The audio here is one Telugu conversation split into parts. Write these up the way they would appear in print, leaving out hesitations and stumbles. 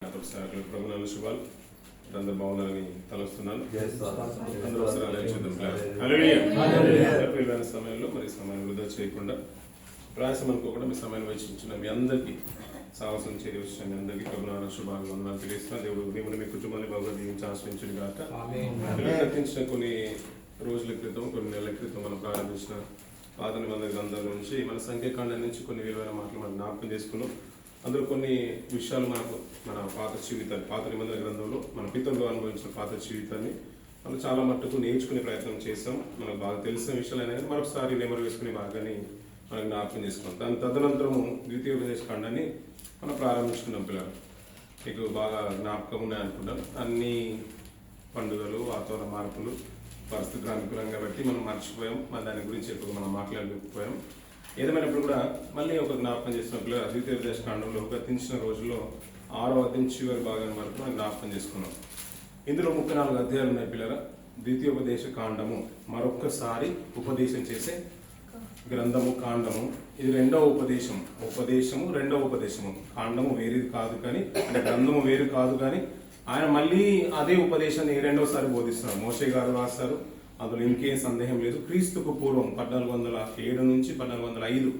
ప్రభుత్వ శుభాలు అందరూ బాగున్నారని తలస్తున్నాను. అందరూ సమయంలో మరి సమయం వృధా చేయకుండా ప్రయాసం అనుకోకుండా మీ సమయం వెచ్చించిన మీ అందరికీ సాహసం చేరి వచ్చిన మీ అందరికీ ప్రభుత్వ శుభాలు వందనాలు తెలియస్తున్నా. దేవుడు మీ కుటుంబాన్ని బాగా దీవించి ఆశ్రయించును గాక. ప్రయత్నించిన కొన్ని రోజుల క్రితం కొన్ని నెలల క్రితం మనం ప్రారంభించిన పాత నిబంధన గ్రంథాల నుంచి మన సంఖ్యాకాండం నుంచి కొన్ని విలువైన మాటలు మనం జ్ఞాపకం చేసుకున్నాం. అందులో కొన్ని విషయాలు మనకు మన పాత జీవితాన్ని పాత నిబంధన గ్రంథంలో మన పితరులు అనుభవించిన పాత జీవితాన్ని మనం చాలా మట్టుకు నేర్చుకునే ప్రయత్నం చేస్తాం. మనకు బాగా తెలిసిన విషయాలు అయినా మరొకసారి నెమరు వేసుకునే బాగాని మనం జ్ఞాపకం చేసుకున్నాం. దాని తదనంతరము ద్వితీయోపదేశ కాండాన్ని మనం ప్రారంభించుకున్నాం. పిల్లలు మీకు బాగా జ్ఞాపకం ఉన్నాయనుకుంటాం. అన్ని పండుగలు, వాతావరణ మార్పులు, పరిస్థితులు అనుకూలంగా బట్టి మనం మర్చిపోయాం. మన దాని గురించి ఎక్కువ మనం మాట్లాడలేకపోయాం. ఏదేమైనప్పుడు కూడా మళ్ళీ ఒక జ్ఞాపకం చేసినప్పుడు ద్వితీయోపదేశ కాండంలో గతించిన రోజుల్లో 6వ అధ్యాయం చివరి భాగం వరకు మనం జ్ఞాపకం చేసుకున్నాం. ఇందులో 34 అధ్యాయాలు ఉన్నాయి పిల్లల. ద్వితీయోపదేశ కాండము మరొక్కసారి ఉపదేశం చేసే గ్రంథము. కాండము ఇది రెండవ ఉపదేశము రెండవ ఉపదేశము. కాండము వేరేది కాదు కానీ, అంటే గ్రంథము వేరు కాదు కానీ ఆయన మళ్ళీ అదే ఉపదేశాన్ని రెండవసారి బోధిస్తున్నారు. మోషే గారు రాస్తారు. అందులో ఇంకేం సందేహం లేదు. క్రీస్తుకు పూర్వం 1407 నుంచి 1405,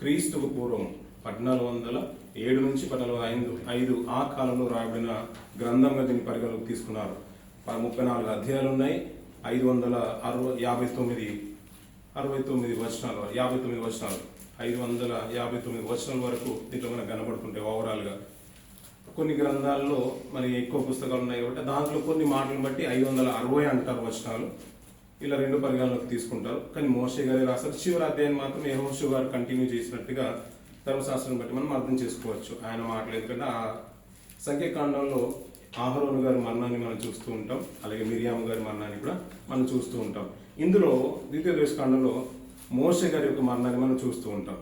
క్రీస్తుకు పూర్వం 1407 నుంచి 1405 ఆ కాలంలో రాబడిన గ్రంథంగా దీన్ని పరిగణలోకి తీసుకున్నారు. 34 అధ్యాయాలు ఉన్నాయి. 559 వచనాలు 559 వచనాల వరకు దీంట్లో మనకు కనబడుతుంటాయి. ఓవరాల్గా కొన్ని గ్రంథాల్లో మరి ఎక్కువ పుస్తకాలు ఉన్నాయి కాబట్టి దాంట్లో కొన్ని మాటలను బట్టి 560 అంటారు వచనాలు. ఇలా రెండు పరిగణలోకి తీసుకుంటారు. కానీ మోషే గారి రాస్తారు. చివరి అధ్యాయం మాత్రం యెహోషువ గారు కంటిన్యూ చేసినట్టుగా ధర్మశాస్త్రం బట్టి మనం అర్థం చేసుకోవచ్చు ఆయన మాటలు. ఎందుకంటే ఆ సంఖ్యాకాండంలో అహరోను గారి మరణాన్ని మనం చూస్తూ ఉంటాం. అలాగే మిరియాము గారి మరణాన్ని కూడా మనం చూస్తూ ఉంటాం. ఇందులో ద్వితీయోపదేశ కాండంలో మోషే గారి యొక్క మరణాన్ని మనం చూస్తూ ఉంటాం.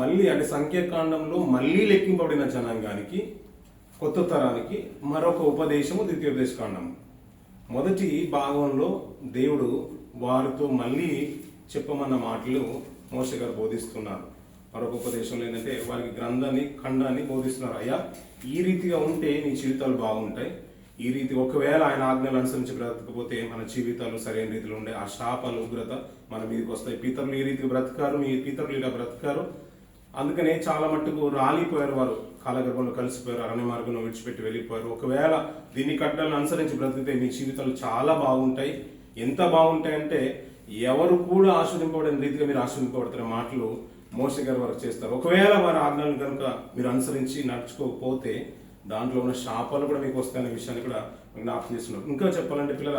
మళ్ళీ అంటే సంఖ్యాకాండంలో మళ్ళీ లెక్కింపబడిన జనాంగానికి, కొత్త తరానికి మరొక ఉపదేశము ద్వితీయోపదేశ కాండము. మొదటి భాగంలో దేవుడు వారితో మళ్ళీ చెప్పమన్న మాటలు మోషే గారు బోధిస్తున్నారు. మరొక ఉపదేశంలో ఏంటంటే వారికి గ్రంథాన్ని, ఖండాన్ని బోధిస్తున్నారు. అయ్యా, ఈ రీతిగా ఉంటే నీ జీవితాలు బాగుంటాయి. ఈ రీతి ఒకవేళ ఆయన ఆజ్ఞలు అనుసరించి బ్రతకపోతే మన జీవితాలు సరైన రీతిలో ఉండే ఆ శాపాలు, ఉగ్రత మన మీదకి వస్తాయి. పితరులు ఈ రీతికి బ్రతకారు, మీ పితరులు ఇలా బ్రతకారు. అందుకనే చాలా మట్టుకు రాలిపోయారు. వారు కాలగర్భంలో కలిసిపోయారు, అరణ్య మార్గంలో విడిచిపెట్టి వెళ్ళిపోయారు. ఒకవేళ దీన్ని కట్టడాలను అనుసరించి బ్రతికితే మీ జీవితాలు చాలా బాగుంటాయి. ఎంత బాగుంటాయంటే ఎవరు కూడా ఆశ్రయింపబడిన రీతిగా మీరు ఆశ్రయింపబడుతున్న మాటలు మోషే గారు వారు చేస్తారు. ఒకవేళ వారి ఆజ్ఞలను కనుక మీరు అనుసరించి నడుచుకోకపోతే దాంట్లో ఉన్న శాపాలు కూడా మీకు వస్తాయనే విషయాన్ని కూడా జ్ఞాపకం చేస్తున్నారు. ఇంకా చెప్పాలంటే పిల్లల,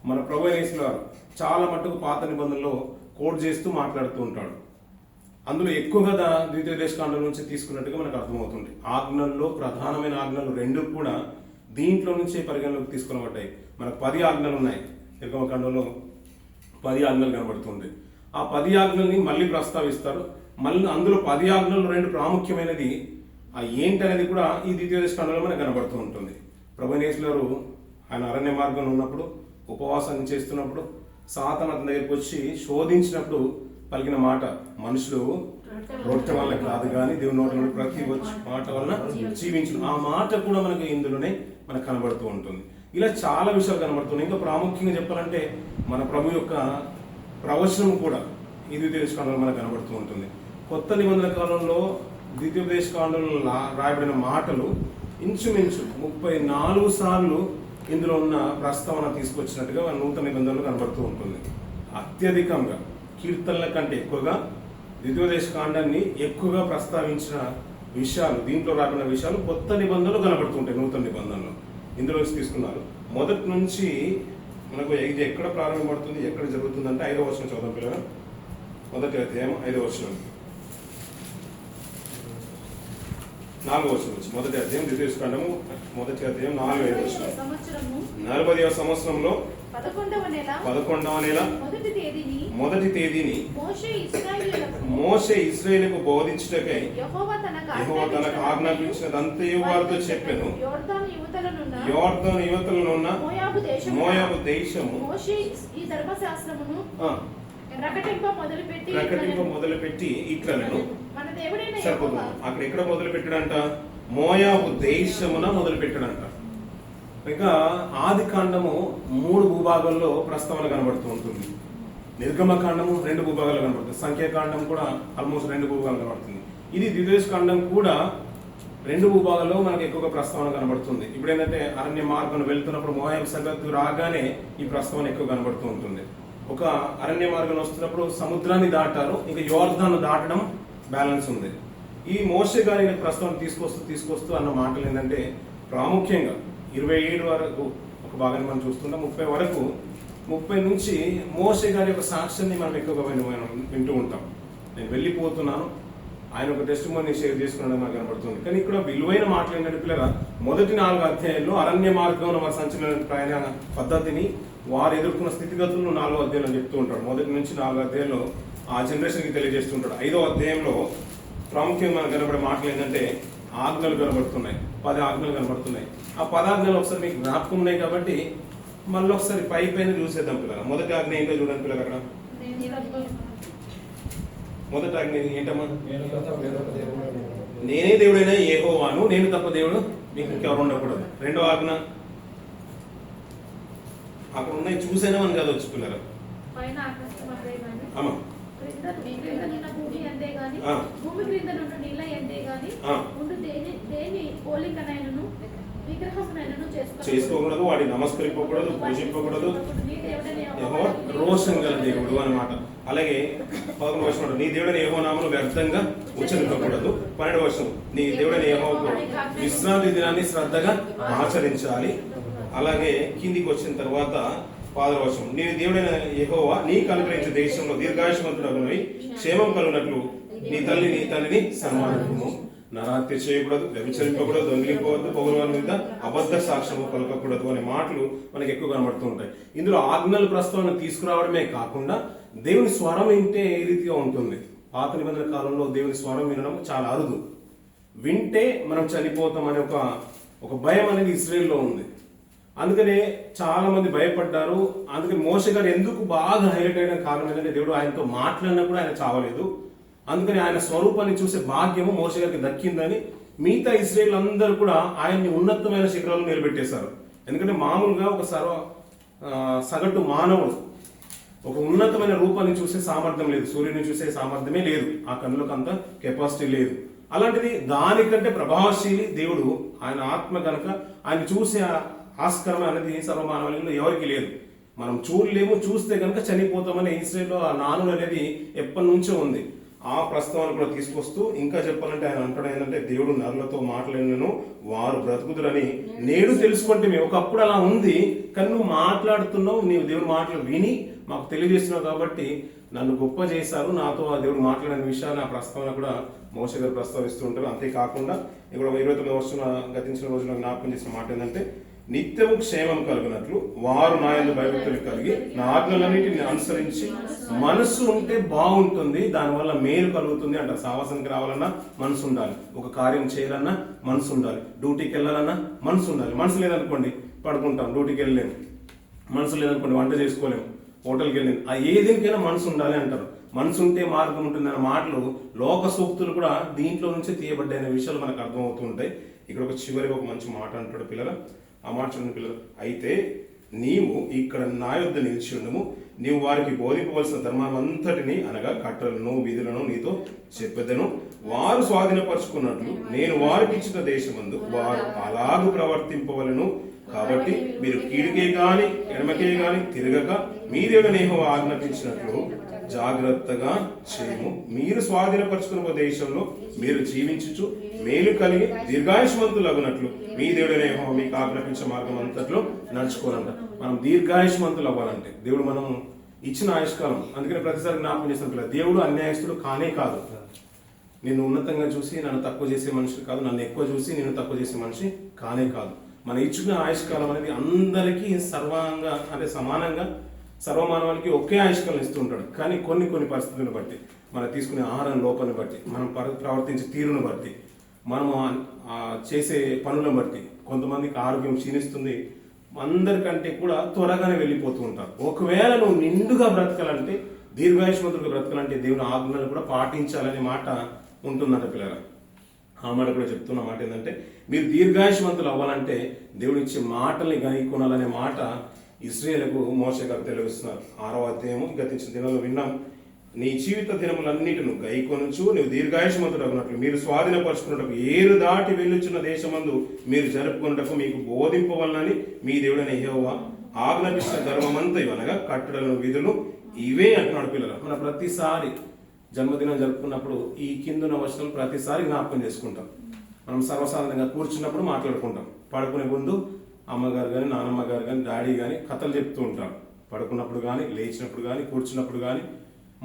మన ప్రభువైన యేసు వారు చాలా మట్టుకు పాత నిబంధనలో కోట్ చేస్తూ మాట్లాడుతూ ఉంటాడు. అందులో ఎక్కువగా ద్వితీయోపదేశ కాండం నుంచి తీసుకున్నట్టుగా మనకు అర్థమవుతుంది. ఆజ్ఞల్లో ప్రధానమైన ఆజ్ఞలు 2 కూడా దీంట్లో నుంచే పరిగణలోకి తీసుకునబడ్డాయి. మనకు 10 ఆజ్ఞలు ఉన్నాయి. నిర్గమకాండంలో 10 ఆజ్ఞలు కనబడుతుంది. ఆ 10 ఆజ్ఞల్ని మళ్ళీ ప్రస్తావిస్తారు. మళ్ళీ అందులో 10 ఆజ్ఞలు 2 ప్రాముఖ్యమైనది ఏంటనేది కూడా ఈ ద్వితీయోపదేశ కాండంలో మనకు కనబడుతూ ఉంటుంది. ప్రభువైన యేసు గారు ఆయన అరణ్య మార్గంలో ఉన్నప్పుడు, ఉపవాసాన్ని చేస్తున్నప్పుడు, సాతాను అతని దగ్గరికి వచ్చి శోధించినప్పుడు పలికిన మాట, మనుషులు రొట్టె వల్ల కాదు కానీ దేవుని నోటి నుండి ప్రతి మాట వలన జీవించును. ఆ మాట కూడా మనకి ఇందులోనే మనకు కనబడుతూ ఉంటుంది. ఇలా చాలా విషయాలు కనబడుతున్నాయి. ఇంకా ప్రాముఖ్యంగా చెప్పాలంటే మన ప్రభు యొక్క ప్రవచనం కూడా ఈ ద్వితీయోపదేశ కాండంలో మనకు కనబడుతూ ఉంటుంది. కొత్త నిబంధన కాలంలో ద్వితీయోపదేశ కాండంలో రాయబడిన మాటలు ఇంచుమించు 34 సార్లు ఇందులో ఉన్న ప్రస్తావన తీసుకొచ్చినట్టుగా నూతన నిబంధనలు కనబడుతూ ఉంటుంది. అత్యధికంగా కీర్తనల కంటే ఎక్కువగా ద్వితీయోపదేశ కాండాన్ని ఎక్కువగా ప్రస్తావించిన విషయాలు, దీంట్లో రాబడిన విషయాలు కొత్త నిబంధనలు కనబడుతుంటాయి. నూతన నిబంధనలు ఇందులో తీసుకున్నారు. మొదటి నుంచి మనకు ఇది ఎక్కడ ప్రారంభపడుతుంది, ఎక్కడ జరుగుతుందంటే 5వ వచనం చదువు పిల్లలు. మొదటి అధ్యాయం 5వ వచనం, 4వ వచనం నుంచి. మొదటి అధ్యాయం ద్వితీయోపదేశ కాండము మొదటి అధ్యాయం 4వ వచనం. 40వ సంవత్సరంలో 11వ నెల మొదటి తేదీని మోషే ఇశ్రాయేలుకు బోధించుటకై యెహోవా తనకు ఆజ్ఞాపించినదంతయు వారితో చెప్పెను. యోర్దాను యువతలనున్న మోయాబు దేశము ప్రకటింప మొదలుపెట్టి ఇట్లను సరిపోతుంది. అక్కడ ఎక్కడ మొదలు పెట్టాడంట? మోయాబు దేశమున మొదలు పెట్టాడంట. ఇంకా ఆది కాండము 3 భూభాగాల్లో ప్రస్తావన కనబడుతూ ఉంటుంది. నిర్గమకాండము 2 భూభాగాలు కనబడుతుంది. సంఖ్యాకాండం కూడా ఆల్మోస్ట్ 2 భూభాగాలు కనబడుతుంది. ఇది ద్వితీయోపదేశకాండం కూడా 2 భూభాగాల్లో మనకు ఎక్కువగా ప్రస్తావన కనబడుతుంది. ఇప్పుడు ఏంటంటే అరణ్య మార్గం వెళ్తున్నప్పుడు మోయాబు సరిహద్దు రాగానే ఈ ప్రస్తావన ఎక్కువ కనబడుతూ ఉంటుంది. ఒక అరణ్య మార్గం వస్తున్నప్పుడు సముద్రాన్ని దాటారు, ఇంకా యోర్దాను దాటడం బ్యాలెన్స్ ఉంది. ఈ మోషే గారి ప్రస్తావన తీసుకొస్తూ అన్న మాటలు ఏంటంటే ప్రాముఖ్యంగా 27 వరకు ఒక భాగాన్ని మనం చూస్తుంటాం. 30 వరకు 30 నుంచి మోషే గారి యొక్క సాక్ష్యాన్ని మనం ఎక్కువగా వింటూ ఉంటాం. నేను వెళ్ళిపోతున్నాను, ఆయన ఒక టెస్టిమోనీ షేర్ చేసుకున్నాడని మనకు కనబడుతుంది. కానీ ఇక్కడ విలువైన మాటలు ఏంటంటే పిల్లరా, మొదటి 4 అధ్యాయాల్లో అరణ్య మార్గంలో వారు సంచలన ప్రయాణ పద్ధతిని, వారు ఎదుర్కొన్న స్థితిగతులను 4వ అధ్యాయంలో చెప్తూ ఉంటాడు. మొదటి నుంచి 4 అధ్యాయంలో ఆ జనరేషన్ కి తెలియజేస్తుంటాడు. 5వ అధ్యాయంలో ప్రాముఖ్యంగా మనకు కనబడే మాటలు ఏంటంటే ఆజ్ఞలు కనబడుతున్నాయి, 10 ఆజ్ఞలు కనబడుతున్నాయి. ఆ 10 ఆజ్ఞలు ఒకసారి మీకు జ్ఞాపకం ఉన్నాయి కాబట్టి మళ్ళీ ఒకసారి పైన చూసేద్దాం పిల్లలు. మొదటి ఆజ్ఞ ఏంటో చూడండి పిల్లలు. అక్కడ మొదటి ఆజ్ఞ ఏంటమ్మా? నేనే దేవుడైనా యెహోవాను, నేను తప్ప దేవుడు మీకు ఇంకెవరు ఉండకూడదు. 2వ ఆజ్ఞ అక్కడ ఉన్నాయి, చూసేనా మనం చదవచ్చు పిల్లలు. అమ్మా చేసుకోకూడదు, వాడిని నమస్కరింపకూడదు, పూజింపకూడదు. రోషం గల దేవుడు అన్నమాట. అలాగే 11వ వర్షం నీ దేవుడని యెహోవాను వ్యర్థంగా ఉచ్చరింపకూడదు. 12వ వర్షం నీ దేవుడని యెహోవాకు విశ్రాంతి దినాన్ని శ్రద్ధగా ఆచరించాలి. అలాగే కిందికి వచ్చిన తర్వాత 10వ వర్షం నీ దేవుడైన యెహోవా నీకు అనుగ్రహించే దేశంలో దీర్ఘాయుష్మంతుడగునై క్షేమం కలుగునట్లు నీ తండ్రిని సన్మానించుము. నరహత్య చేయకూడదు, వ్యభిచరింపకూడదు, దొంగిలింపవద్దు, పొగరువాని మీద అబద్ధ సాక్ష్యము పలకకూడదు అనే మాటలు మనకి ఎక్కువ కనబడుతూ ఉంటాయి. ఇందులో ఆజ్ఞల ప్రస్తావన తీసుకురావడమే కాకుండా దేవుని స్వరం వింటే ఏ రీతిగా ఉంటుంది. పాత నిబంధన కాలంలో దేవుని స్వరం వినడం చాలా అరుదు. వింటే మనం చనిపోతాం అనే ఒక భయం అనేది ఇశ్రాయేల్లో ఉంది. అందుకనే చాలా మంది భయపడ్డారు. అందుకని మోషే గారు ఎందుకు బాగా హైలైట్ అయిన కారణం ఏంటంటే దేవుడు ఆయనతో మాట్లాడినా కూడా ఆయన చావలేదు. అందుకని ఆయన స్వరూపాన్ని చూసే భాగ్యము మోషే గారికి దక్కిందని మిగతా ఇశ్రాయేల్ అందరూ కూడా ఆయన్ని ఉన్నతమైన శిఖరాలను నిలబెట్టేశారు. ఎందుకంటే మామూలుగా ఒక సగటు మానవుడు ఒక ఉన్నతమైన రూపాన్ని చూసే సామర్థ్యం లేదు, సూర్యుని చూసే సామర్థ్యమే లేదు, ఆ కన్నులకు అంత కెపాసిటీ లేదు. అలాంటిది దానికంటే ప్రభావశీలి దేవుడు, ఆయన ఆత్మ కనుక ఆయన చూసే ఆస్కారం అనేది సర్వమానవులలో ఎవరికి లేదు. మనం చూడలేము, చూస్తే కనుక చనిపోతామని ఇశ్రాయేల్లో ఆ నానుడు అనేది ఎప్పటి నుంచో ఉంది. ఆ ప్రస్తావన కూడా తీసుకొస్తూ ఇంకా చెప్పాలంటే ఆయన అంటాడు ఏంటంటే దేవుడు నరులతో మాట్లాడినను వారు బ్రతుకుదురని నేడు తెలుసుకుంటే ఒకప్పుడు అలా ఉంది, కానీ నువ్వు మాట్లాడుతున్నావు, నీవు దేవుడు మాటలు విని మాకు తెలియజేస్తున్నావు కాబట్టి నన్ను గొప్ప చేశారు, నాతో ఆ దేవుడు మాట్లాడిన విషయాన్ని ఆ ప్రస్తావన కూడా మోషే గారు ప్రస్తావిస్తూ ఉంటారు. అంతేకాకుండా ఇక్కడ 29వ వర్షం గతించిన రోజున జ్ఞాపకం చేసిన మాట ఏంటంటే నిత్యము క్షేమం కలుగునట్లు వారు నా యందు భయభక్తులు కలిగి నా ఆజ్ఞలన్నిటిని అనుసరించి మనసు ఉంటే బాగుంటుంది, దానివల్ల మేలు కలుగుతుంది అంటారు. సావాసానికి రావాలన్నా మనసు ఉండాలి, ఒక కార్యం చేయాలన్నా మనసు ఉండాలి, డ్యూటీకి వెళ్ళాలన్నా మనసు ఉండాలి. మనసు లేదనుకోండి పడుకుంటాం, డ్యూటీకి వెళ్ళలేము. మనసు లేదనుకోండి వంట చేసుకోలేము, హోటల్కి వెళ్ళలేము. ఆ ఏదేనికైనా మనసు ఉండాలి అంటారు. మనసు ఉంటే మార్గం ఉంటుంది అనే మాటలు లోక సూక్తులు కూడా దీంట్లో నుంచే తీయబడ్డాయి అనే విషయాలు మనకు అర్థమవుతూ ఉంటాయి. ఇక్కడ చివరి ఒక మంచి మాట అంటాడు పిల్లల. ఆ మాట చూడండి పిల్లలు. అయితే నీవు ఇక్కడ నా యొద్ద నిలిచి ఉండము, నీవు వారికి బోధింపవలసిన ధర్మాన్నంతటిని అనగా కట్టలను విధులను నీతో చెప్పెదను. వారు స్వాధీనపరుచుకున్నట్లు నేను వారికి ఇచ్చిన దేశమందు వారు అలాగూ ప్రవర్తింపవలను. కాబట్టి మీరు కీడుకే గాని ఎడమకే గాని తిరగక మీ దేవుని యెహోవా ఆజ్ఞాపించినట్లు జాగ్రత్తగా చేయము. మీరు స్వాధీనపరుచుకున్న దేశంలో మీరు జీవించుచు మేలు కలిగి దీర్ఘాయుష్మంతులగునట్లు మీ దేవుడైన యెహోవా మీకు ఆజ్ఞాపించే మార్గం అంతట్లో నడుచుకోవాలంట. మనం దీర్ఘాయుష్మంతులు అవ్వాలంటే దేవుడు మనం ఇచ్చిన ఆయుష్కాలం, అందుకని ప్రతిసారి జ్ఞాపకం చేసిన పిల్లలు దేవుడు అన్యాయస్తుడు కానే కాదు. నిన్ను ఉన్నతంగా చూసి నన్ను తక్కువ చేసే మనిషి కాదు, నన్ను ఎక్కువ చూసి నిన్ను తక్కువ చేసే మనిషి కానే కాదు. మన ఇచ్చిన ఆయుష్కాలం అనేది అందరికీ సర్వంగా అంటే సమానంగా సర్వమానవానికి ఒకే ఆయుష్కాలం ఇస్తూ ఉంటాడు. కానీ కొన్ని పరిస్థితులను బట్టి, మనం తీసుకునే ఆహారం లోపాన్ని బట్టి, మనం ప్రవర్తించే తీరును బట్టి, మనం చేసే పనులను బట్టి కొంతమందికి ఆరోగ్యం క్షీణిస్తుంది, అందరికంటే కూడా త్వరగానే వెళ్ళిపోతూ ఉంటారు. ఒకవేళ నువ్వు నిండుగా బ్రతకాలంటే, దీర్ఘాయుష్మంతులుగా బ్రతకాలంటే దేవుని ఆజ్ఞలు కూడా పాటించాలనే మాట ఉంటుందంట పిల్లల. ఆ మాట కూడా చెప్తున్న మాట ఏంటంటే, మీరు దీర్ఘాయుష్మంతులు అవ్వాలంటే దేవుడు ఇచ్చే మాటల్ని గైకొనాలనే మాట ఇశ్రాయేలుకు మోషే గారు తెలియజేస్తున్నారు. 6వ అధ్యాయము గతించిన దినంలో విన్నాం. నీ జీవిత దినములన్నిటిను గైకొనుచు నువ్వు దీర్ఘాయుష్మంతుడు అగినట్లు మీరు స్వాధీనపరుచుకున్నటకు ఏరు దాటి వెళ్ళుచున్న దేశమందు మీరు జరుపుకున్నటకు మీకు బోధింపవలనని మీ దేవుడైన యెహోవా ఆజ్ఞాపించిన ధర్మమంతయు అనగా కట్టడలను విధులు ఇవే అంటున్నాడు. పిల్లలు మన ప్రతిసారి జన్మదినం జరుపుకున్నప్పుడు ఈ కిందున్న వచనం ప్రతిసారి జ్ఞాపకం చేసుకుంటాం. మనం సర్వసాధారణంగా కూర్చున్నప్పుడు మాట్లాడుకుంటాం. పడుకునే ముందు అమ్మగారు కానీ నాన్నమ్మ గారు కానీ డాడీ కానీ కథలు చెప్తూ ఉంటారు. పడుకున్నప్పుడు కానీ లేచినప్పుడు కానీ కూర్చున్నప్పుడు కానీ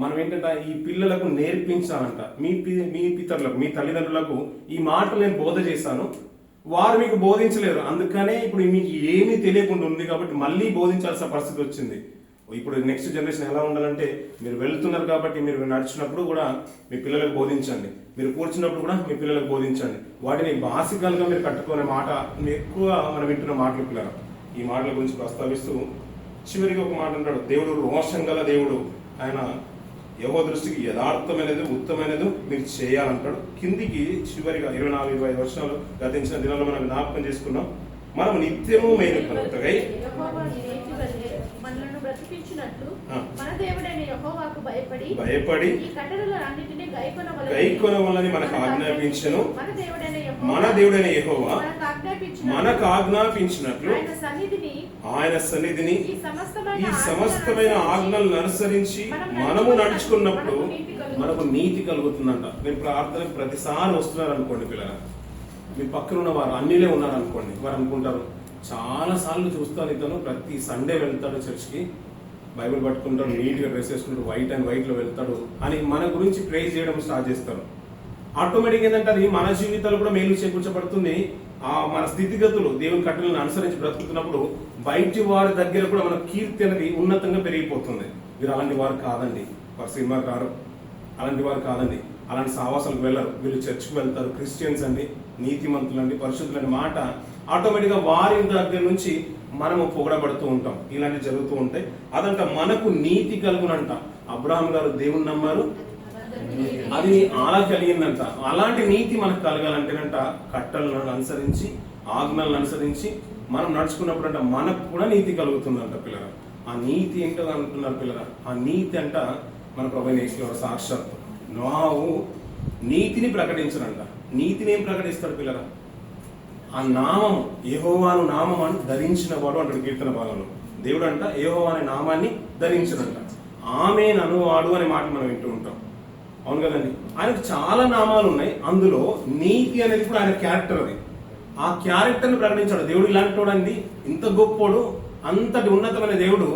మనం ఏంటంటే ఈ పిల్లలకు నేర్పించాలంట. మీ పితరులకు మీ తల్లిదండ్రులకు ఈ మాటలు నేను బోధ చేశాను, వారు మీకు బోధించలేరు, అందుకనే ఇప్పుడు మీకు ఏమీ తెలియకుండా ఉంది కాబట్టి మళ్ళీ బోధించాల్సిన పరిస్థితి వచ్చింది. ఇప్పుడు నెక్స్ట్ జనరేషన్ ఎలా ఉండాలంటే, మీరు వెళ్తున్నారు కాబట్టి మీరు నడిచినప్పుడు కూడా మీ పిల్లలకు బోధించండి, మీరు కూర్చున్నప్పుడు కూడా మీ పిల్లలకు బోధించండి. వాటిని బాసికల్గా మీరు కట్టుకునే మాట ఎక్కువ మనం వింటున్న మాటలు పిల్లలు. ఈ మాటల గురించి ప్రస్తావిస్తూ చివరికి ఒక మాట అంటాడు, దేవుడు రోషం గల దేవుడు, ఆయన యెహోవా దృష్టికి యథార్థమైనది ఉత్తమైనది మీరు చేయాలంటాడు. కిందికి చివరిగా 24-25 వర్షాలు గతించిన దినాల్లో మనం జ్ఞాపకం చేసుకున్నాం. మనం నిత్యము మేలు కలుగుతాయి. మనలను బ్రతికించినట్లు మన దేవుడైన యెహోవాకు భయపడి ఈ కట్టడలన్నిటిని గైకొనవలని మనకు ఆజ్ఞాపించెను. మన దేవుడైన యెహోవా మనకు ఆజ్ఞాపించినట్లు ఆయన సన్నిధిని ఈ సమస్తమైన ఆజ్ఞలను అనుసరించి మనము నడుచుకున్నప్పుడు మనకు నీతి కలుగుతుందంట. మీరు ప్రార్థనకు ప్రతిసారి వస్తున్నారు అనుకోండి పిల్లలు, మీ పక్కన ఉన్న వారు అన్నిలే ఉన్నారు అనుకోండి, వారు అనుకుంటారు చాలా సార్లు చూస్తాను ఇతను ప్రతి సండే వెళ్తాడు చర్చ్కి, బైబిల్ పట్టుకుంటాడు, నీట్గా డ్రెస్ వేసుకుంటాడు, వైట్ అండ్ వైట్లో వెళ్తాడు అని మన గురించి ప్రేజ్ చేయడం స్టార్ట్ చేస్తారు. ఆటోమేటిక్ ఏంటంటే అది మన జీవితాలు కూడా మేలు చేకూర్చబడుతుంది. మన స్థితిగతులు దేవుని కట్టలను అనుసరించి బ్రతుకుతున్నప్పుడు బయటి వారి దగ్గర కూడా మన కీర్తి అనేది ఉన్నతంగా పెరిగిపోతుంది. వీరు అలాంటి వారు కాదండి, వారు సినిమాకి రారు, అలాంటి వారు కాదండి, అలాంటి సావాసాలకు వెళ్ళరు, వీళ్ళు చర్చ్కి వెళ్తారు, క్రిస్టియన్స్ అండి, నీతిమంతులండి, పరిశుద్ధులని మాట ఆటోమేటిక్గా వారి దగ్గర నుంచి మనము పొగడబడుతూ ఉంటాం. ఇలాంటివి జరుగుతూ ఉంటాయి. అదంట మనకు నీతి కలుగునంట. అబ్రహాం గారు దేవుని నమ్మారు, అది అలా కలిగిందంట. అలాంటి నీతి మనకు కలగాలంటేనంట కట్టలను అనుసరించి ఆజ్ఞలను అనుసరించి మనం నడుచుకున్నప్పుడు అంట మనకు కూడా నీతి కలుగుతుందంట పిల్లరా. ఆ నీతి ఏంటో అంటున్నారు పిల్లరా. ఆ నీతి అంట మన ప్రభువైన యేసు సాక్షాత్తు నోవాహు నీతిని ప్రకటించనంట. నీతిని ఏం ప్రకటిస్తాడు పిల్లరా? ఆ నామం యెహోవాను నామం అని ధరించిన వాడు అంటాడు కీర్తన భాగంలో. దేవుడు అంట యెహోవా అనే నామాన్ని ధరించడంట. ఆమెన్ అనువాడు అనే మాట మనం వింటూ ఉంటాం, అవును కదండి. ఆయనకు చాలా నామాలు ఉన్నాయి, అందులో నీతి అనేది కూడా ఆయన క్యారెక్టర్. అది ఆ క్యారెక్టర్ని ప్రకటించాడు. దేవుడు ఇలాంటి వాడండి, ఇంత గొప్పోడు, అంతటి ఉన్నతమైన దేవుడు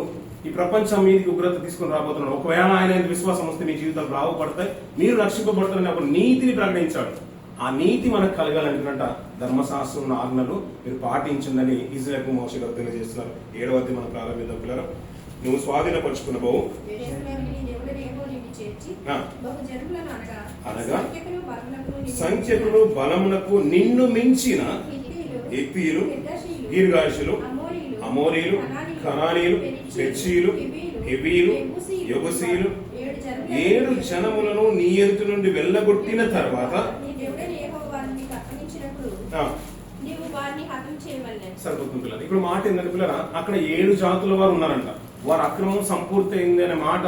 ఈ ప్రపంచం మీదకి ఉగ్రత తీసుకుని రాబోతున్నాడు. ఒకవేళ ఆయన విశ్వాసం వస్తే మీ జీవితాలు బాగుపడతాయి, మీరు రక్షింపబడతారని ఒక నీతిని ప్రకటించాడు. ఆ నీతి మనకు కలగాలంటున్నట ధర్మశాస్త్రం ఆజ్ఞలు మీరు పాటించిందని ఇజ్రాయేలు మోషే గారు తెలియజేస్తున్నారు. 7వ అధ్యాయం మనం ప్రారంభిద్దాం పిల్లలు. నువ్వు స్వాధీనపరుచుకున్నావు అనగా సంఖ్యకులు బలమునకు నిన్ను మించిన ఎత్తీలు, దీర్ఘాయుషులు, అమోరీలు, కనానీలు, పెర్చీలు, హెవీలు, యెబూసీలు 7 జనములను నీ ఎదుట నుండి వెళ్ళగొట్టిన తర్వాత సరిపోతుంది పిల్లలు. ఇప్పుడు మాట ఏంటంటే పిల్లరా, అక్కడ 7 జాతుల వారు ఉన్నారంట. వారి అక్రమం సంపూర్తి అయింది అనే మాట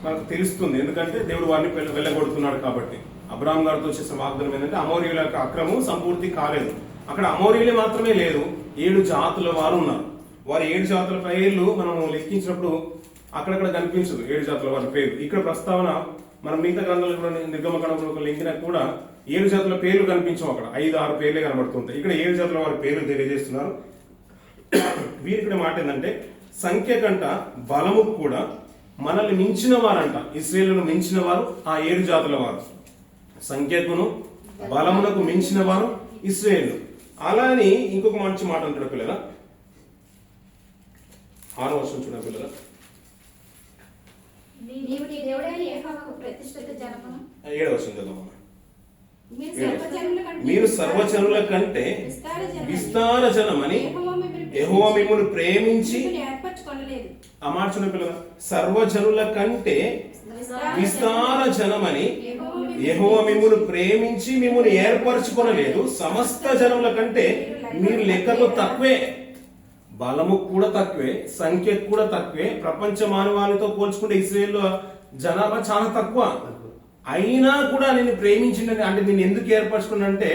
మనకు తెలుస్తుంది, ఎందుకంటే దేవుడు వారిని వెళ్ళగొడుతున్నాడు కాబట్టి. అబ్రాహాం గారితో చేసిన వాగ్దానం ఏంటంటే అమోరీయుల యొక్క అక్రమం సంపూర్తి కాలేదు. అక్కడ అమోరీయులే మాత్రమే లేదు, 7 జాతుల వారు ఉన్నారు. వారి 7 జాతుల పేర్లు మనం లెక్కించినప్పుడు అక్కడక్కడ కనిపించదు 7 జాతుల వారి పేరు. ఇక్కడ ప్రస్తావన మనం మిగతా గ్రంథాలు కూడా నిర్గమకాండంలో లెక్కినా కూడా 7 జాతుల పేర్లు కనిపించవు. అక్కడ 5-6 పేర్లే కనబడుతుంటాయి. ఇక్కడ 7 జాతుల వారి పేర్లు తెలియజేస్తున్నారు. వీరికి మాట ఏంటంటే సంఖ్య కంట బలము కూడా మనల్ని మించిన వారంట. ఇశ్రాయేలును మించిన వారు ఆ 7 జాతుల వారు, సంఖ్యకును బలమునకు మించిన వారు ఇశ్రాయేలు. అలా అని ఇంకొక మంచి మాట అంటాడు పిల్లల. 6వ వర్షం చూడ పిల్లల. 7వ వర్షం చదవమ్మా. మీరు సర్వజనుల కంటే విస్తార జనమని యెహోవా మిమ్మును ప్రేమించి ఆ మాట చూడ పిల్లల. సర్వజనుల కంటే విస్తార జనమని యెహోవా మిమ్మును ప్రేమించి మిమ్మును ఏర్పరచుకొనలేదు, సమస్త జనముల కంటే మీరు లెక్కకు తక్కువే, బలము కూడా తక్కువే, సంఖ్య కూడా తక్కువే. ప్రపంచ మానవాళితో పోల్చుకుంటే ఇశ్రాయేలు జనాభా చాలా తక్కువ. అయినా కూడా నేను ప్రేమించిందని, అంటే నేను ఎందుకు ఏర్పరచుకున్నానంటే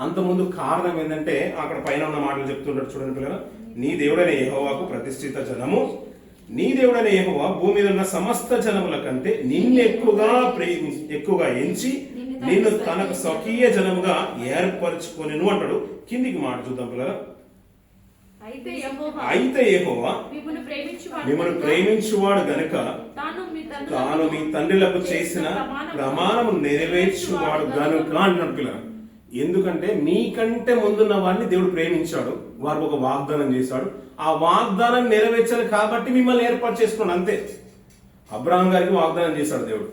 అంత ముందు కారణం ఏంటంటే అక్కడ పైన ఉన్న మాటలు చెప్తుంటారు చూడండి పిల్లలు. నీ దేవుడైన యెహోవాకు ప్రతిష్ఠిత జనము, నీ దేవుడైన యెహోవా భూమి మీద ఉన్న సమస్త జనముల కంటే నిన్ను ఎక్కువగా ఎంచి నిన్ను తనకు స్వకీయ జనముగా ఏర్పరచుకొనెను అంటాడు. కిందికి మాట చూద్దాం పిల్లలు. అయితే యెహోవా మిమ్మల్ని ప్రేమించువాడు గనుక తాను మీ తండ్రులకు చేసిన ప్రమాణము నెరవేర్చువాడు గనుక అంటున్నాడు పిల్లలు. ఎందుకంటే మీకంటే ముందున్న వారిని దేవుడు ప్రేమించాడు, వారికి ఒక వాగ్దానం చేశాడు, ఆ వాగ్దానం నెరవేర్చాలి కాబట్టి మిమ్మల్ని ఏర్పాటు చేసుకున్నాడు అంతే. అబ్రహాం గారికి వాగ్దానం చేశాడు దేవుడు,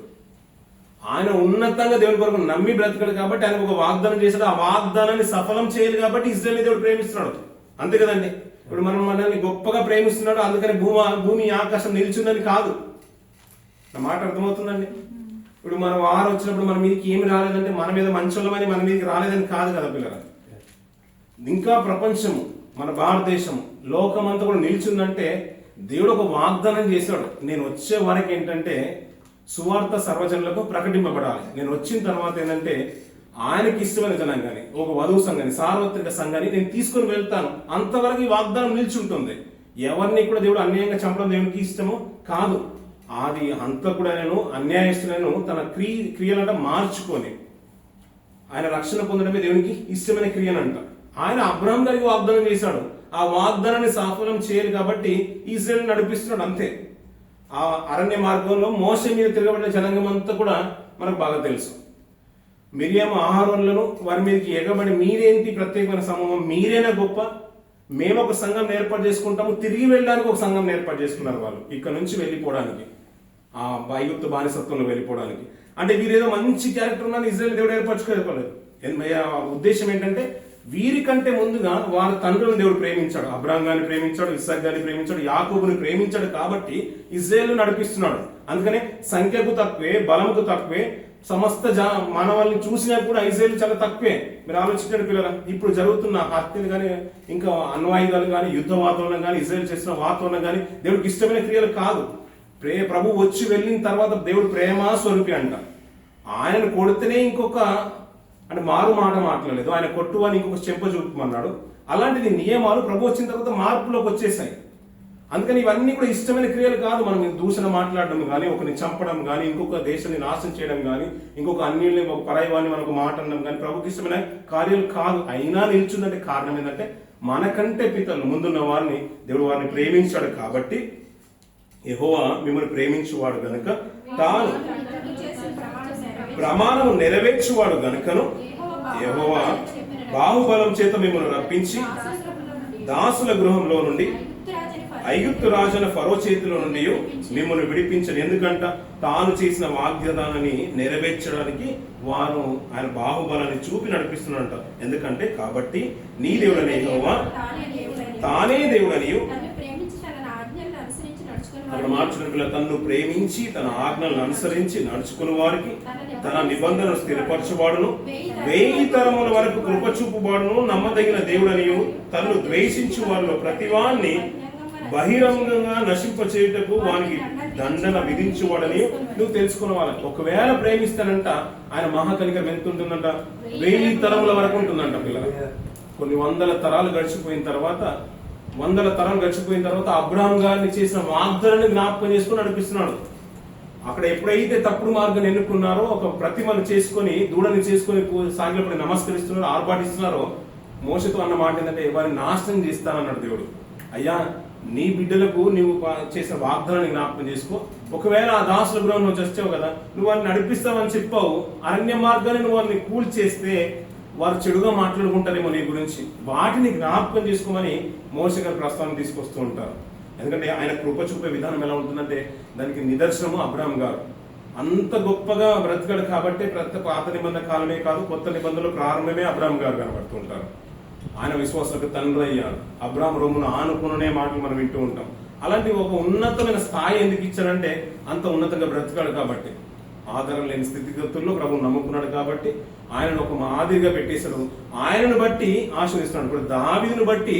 ఆయన ఉన్నతంగా దేవుడి కొరకు నమ్మి బ్రతకడు కాబట్టి ఆయనకు ఒక వాగ్దానం చేశాడు, ఆ వాగ్దానాన్ని సఫలం చేయాలి కాబట్టి ఇశ్రాయేలుని దేవుడు ప్రేమిస్తున్నాడు అంతే కదండి. ఇప్పుడు మనం మనల్ని గొప్పగా ప్రేమిస్తున్నాడు అందుకని భూమి ఆకాశం నిలిచిందని కాదు. నా మాట అర్థమవుతుందండి. ఇప్పుడు మనం వారు వచ్చినప్పుడు మన మీదకి ఏమి రాలేదంటే మన మీద మంచోళ్ళమని మన మీదకి రాలేదని కాదు కదా పిల్లలు. ఇంకా ప్రపంచము, మన భారతదేశం, లోకం అంతా కూడా నిలిచిందంటే దేవుడు ఒక వాగ్దానం చేశాడు. నేను వచ్చే వరకు ఏంటంటే సువార్త సర్వజనులకు ప్రకటింపబడాలి. నేను వచ్చిన తర్వాత ఏంటంటే ఆయనకి ఇష్టమైన జనాంగాన్ని, ఒక వధువు సంఘాన్ని, సార్వత్రిక సంఘాన్ని నేను తీసుకుని వెళ్తాను. అంతవరకు ఈ వాగ్దానం నిలిచి ఉంటుంది. ఎవరిని కూడా దేవుడు అన్యాయంగా చంపడం దేవునికి ఇష్టము కాదు. అది అంతా కూడా నేను అన్యాయస్తులను తన క్రియలంట మార్చుకొని ఆయన రక్షణ పొందడమే దేవునికి ఇష్టమైన క్రియనంట. ఆయన అబ్రహాం గారికి వాగ్దానం చేశాడు, ఆ వాగ్దానాన్ని సఫలం చేయాలి కాబట్టి ఇశ్రాయేలు నడిపిస్తున్నాడు అంతే. ఆ అరణ్య మార్గంలో మోషే మీద తిరగబడిన జనాంగం అంతా కూడా మనకు బాగా తెలుసు. మిరియాము ఆహారంలను వారి మీదకి ఎగబడి మీరేంటి ప్రత్యేకమైన సమూహం, మీరేనా గొప్ప, మేము ఒక సంఘం ఏర్పాటు చేసుకుంటాము, తిరిగి వెళ్ళడానికి ఒక సంఘం ఏర్పాటు చేసుకున్నారు వాళ్ళు ఇక్కడ నుంచి వెళ్ళిపోవడానికి, ఆ ఐగుప్తు బానిసత్వంలో వెళ్ళిపోవడానికి. అంటే వీరేదో మంచి క్యారెక్టర్ ఉన్నాను ఇశ్రాయేలు దేవుడు ఏర్పరచుకోలేదు. ఉద్దేశం ఏంటంటే వీరికంటే ముందుగా వారి తండ్రులను దేవుడు ప్రేమించాడు, అబ్రహాం గారిని ప్రేమించాడు, ఇస్సాకు గారిని ప్రేమించాడు, యాకోబుని ప్రేమించాడు కాబట్టి ఇశ్రాయేలు నడిపిస్తున్నాడు. అందుకనే సంఖ్యకు తక్కువే, బలముకు తక్కువే, సమస్త మానవాళ్ళని చూసినా కూడా ఇశ్రాయేలు చాలా తక్కువే. మీరు ఆలోచించండి పిల్లరా, ఇప్పుడు జరుగుతున్న హత్యలు కానీ, ఇంకా అణ్వాయుధాలు కానీ, యుద్ధ వాతావరణం కానీ, ఇశ్రాయేలు చేసిన వాతావరణం కానీ దేవుడికి ఇష్టమైన క్రియలు కాదు. ప్రభు వచ్చి వెళ్ళిన తర్వాత దేవుడు ప్రేమ స్వరూపి అంట. ఆయనను కొడితేనే ఇంకొక అంటే మారు మాట మాట్లాడలేదు, ఆయన కొట్టు అని ఇంకొక చెంప చూపమన్నాడు. అలాంటిది నియమాలు ప్రభు వచ్చిన తర్వాత మార్పులోకి వచ్చేసాయి. అందుకని ఇవన్నీ కూడా ఇష్టమైన క్రియలు కాదు. మనం దూషణ మాట్లాడడం కానీ, ఒకరిని చంపడం కానీ, ఇంకొక దేశాన్ని నాశనం చేయడం కానీ, ఇంకొక అన్యుల్ని ఒక పరాయివాన్ని మనకు మాట అనడం కానీ ప్రభుకి ఇష్టమైన కార్యాలు కాదు. అయినా నిల్చుందంటే కారణం ఏంటంటే మనకంటే పితరులు ముందున్న వారిని దేవుడు వారిని ప్రేమించాడు కాబట్టి. యెహోవా మిమ్మల్ని ప్రేమించువాడు గనుక తాను ప్రమాణము నెరవేర్చువాడు గనుకను యెహోవా బాహుబలం చేత మిమ్మల్ని రప్పించి దాసుల గృహంలో నుండి ఐగుప్తు రాజున ఫరో చేతిలో నుండి మిమ్మల్ని విడిపించను. ఎందుకంట తాను చేసిన వాగ్దానాన్ని నెరవేర్చడానికి వారు ఆయన బాహుబలాన్ని చూపి నడిపిస్తున్నాడంట. ఎందుకంటే కాబట్టి నీ దేవుడని యెహోవా తానే దేవుడనియు అక్కడ మార్చిన పిల్ల తన్ను ప్రేమించి తన ఆజ్ఞలను అనుసరించి నడుచుకుని వారికి తన నిబంధనను స్థిరపరచువాడును, 1000 తరముల వరకు కృప చూపువాడును, నమ్మదగిన దేవుడనియు తన్ను ద్వేషించు వారిలో ప్రతివాన్ని బహిరంగంగా నశింపచేయుటకు వానికి దండన విధించువాడని నువ్వు తెలుసుకున్న వాళ్ళకి. ఒకవేళ ప్రేమిస్తానంట ఆయన మహాకనికరం ఎంత ఉంటుందంట, 1000 తరముల వరకు ఉంటుందంట పిల్లలు. కొన్ని వందల తరాలు గడిచిపోయిన తర్వాత అబ్రహాం గారిని చేసిన వాగ్దానాన్ని జ్ఞాపకం చేసుకుని నడిపిస్తున్నాడు. అక్కడ ఎప్పుడైతే తప్పుడు మార్గాన్ని ఎన్నుకున్నారో, ఒక ప్రతిమను చేసుకొని దూడని చేసుకొని సాగిలపడి నమస్కరిస్తున్నారో, ఆర్భాటిస్తున్నారో, మోషతో అన్న మాట ఏంటంటే వారిని నాశనం చేస్తానన్నాడు దేవుడు. అయ్యా నీ బిడ్డలకు నువ్వు చేసిన వాగ్దానాన్ని జ్ఞాపకం చేసుకో. ఒకవేళ ఆ దాసుల గృహం నుంచి వచ్చావు కదా, నువ్వు వారిని నడిపిస్తావని చెప్పావు, అరణ్య మార్గాన్ని నువ్వు వారిని కూల్ చేస్తే వారు చెడుగా మాట్లాడుకుంటారేమో నీ గురించి, వాటిని జ్ఞాపకం చేసుకోమని మోషే గారి ప్రస్తావన తీసుకొస్తూ ఉంటారు. ఎందుకంటే ఆయన కృప చూపే విధానం ఎలా ఉంటుందంటే దానికి నిదర్శనము అబ్రహాం గారు. అంత గొప్పగా బ్రతికాడు కాబట్టి పాత నిబంధన కాలమే కాదు, కొత్త నిబంధనలు ప్రారంభమే అబ్రహాం గారు కనబడుతూ ఉంటారు. ఆయన విశ్వాసులకు తండ్రి అయ్యాడు. అబ్రహాం రొమ్మును ఆనుకునే మాటలు మనం వింటూ ఉంటాం. అలాంటి ఒక ఉన్నతమైన స్థాయి ఎందుకు ఇచ్చాడంటే అంత ఉన్నతంగా బ్రతికాడు కాబట్టి. ఆధారం లేని స్థితిగతుల్లో ప్రభువు నమ్ముకున్నాడు కాబట్టి ఆయనను ఒక మాదిరిగా పెట్టేశాడు. ఆయనను బట్టి ఆశీర్వదిస్తున్నాడు. ఇప్పుడు దావీదును బట్టి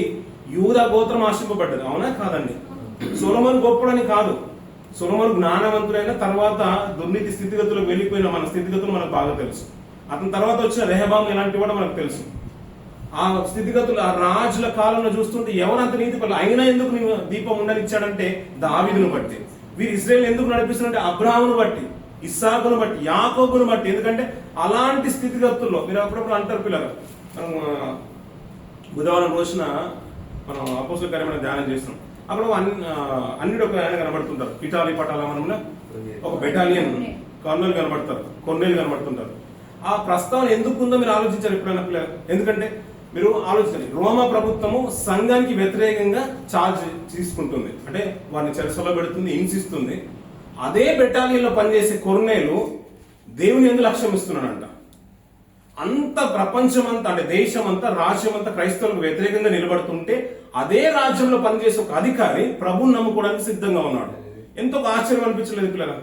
యూదా గోత్రం ఆశీర్వపడ్డది, అవునా కాదండి? సొలొమోను గొప్పడని కాదు, సొలొమోను జ్ఞానవంతుడైన తర్వాత దుర్నీతి స్థితిగతులకు వెళ్ళిపోయిన మన స్థితిగతులు మనకు బాగా తెలుసు. అతని తర్వాత వచ్చిన రెహబాము ఎలాంటి కూడా మనకు తెలుసు. ఆ స్థితిగతులు ఆ రాజుల కాలంలో చూస్తుంటే ఎవరంత నీతి పనులు అయినా ఎందుకు నేను దీపం ఉండనిచ్చాడంటే దావీదును బట్టి. వీరు ఇశ్రాయేలు ఎందుకు నడిపిస్తున్నారంటే అబ్రాహామును బట్టి, ఇస్సాకును బట్టి, యాకోబును బట్టి. ఎందుకంటే అలాంటి స్థితిగతుల్లో మీరు అప్పుడప్పుడు అంటారు పిల్లలు, మనం బుధవారం రోజున మనం అపోస్తల కార్యమైన ధ్యానం చేస్తున్నాం. అప్పుడు అన్నిటి ఒక ఆయన కనబడుతుంటారు. ఇటాలీ పటాలమనంలో ఒక బెటాలియన్ కర్నూలు కనబడతారు, కొన్నేళ్ళు కనబడుతుంటారు. ఆ ప్రస్తావన ఎందుకు ఉందో మీరు ఆలోచించారు ఎప్పుడైనా పిల్లలు? ఎందుకంటే మీరు ఆలోచించండి, రోమా ప్రభుత్వము సంఘానికి వ్యతిరేకంగా ఛార్జ్ తీసుకుంటుంది, అంటే వారిని చెరసలో పెడుతుంది, హింసిస్తుంది. అదే బెటాలియన్లో పనిచేసే కొర్నేలు దేవుని ఎందుకు లక్ష్యం ఇస్తున్నాడంట. అంత ప్రపంచం అంతా, అంటే దేశం అంతా, రాజ్యం అంతా క్రైస్తవులకు వ్యతిరేకంగా నిలబడుతుంటే అదే రాజ్యంలో పనిచేసే ఒక అధికారి ప్రభువుని నమ్ముకోవడానికి సిద్ధంగా ఉన్నాడు. ఎంతో ఆశ్చర్యం అనిపించలేదు పిల్లలు?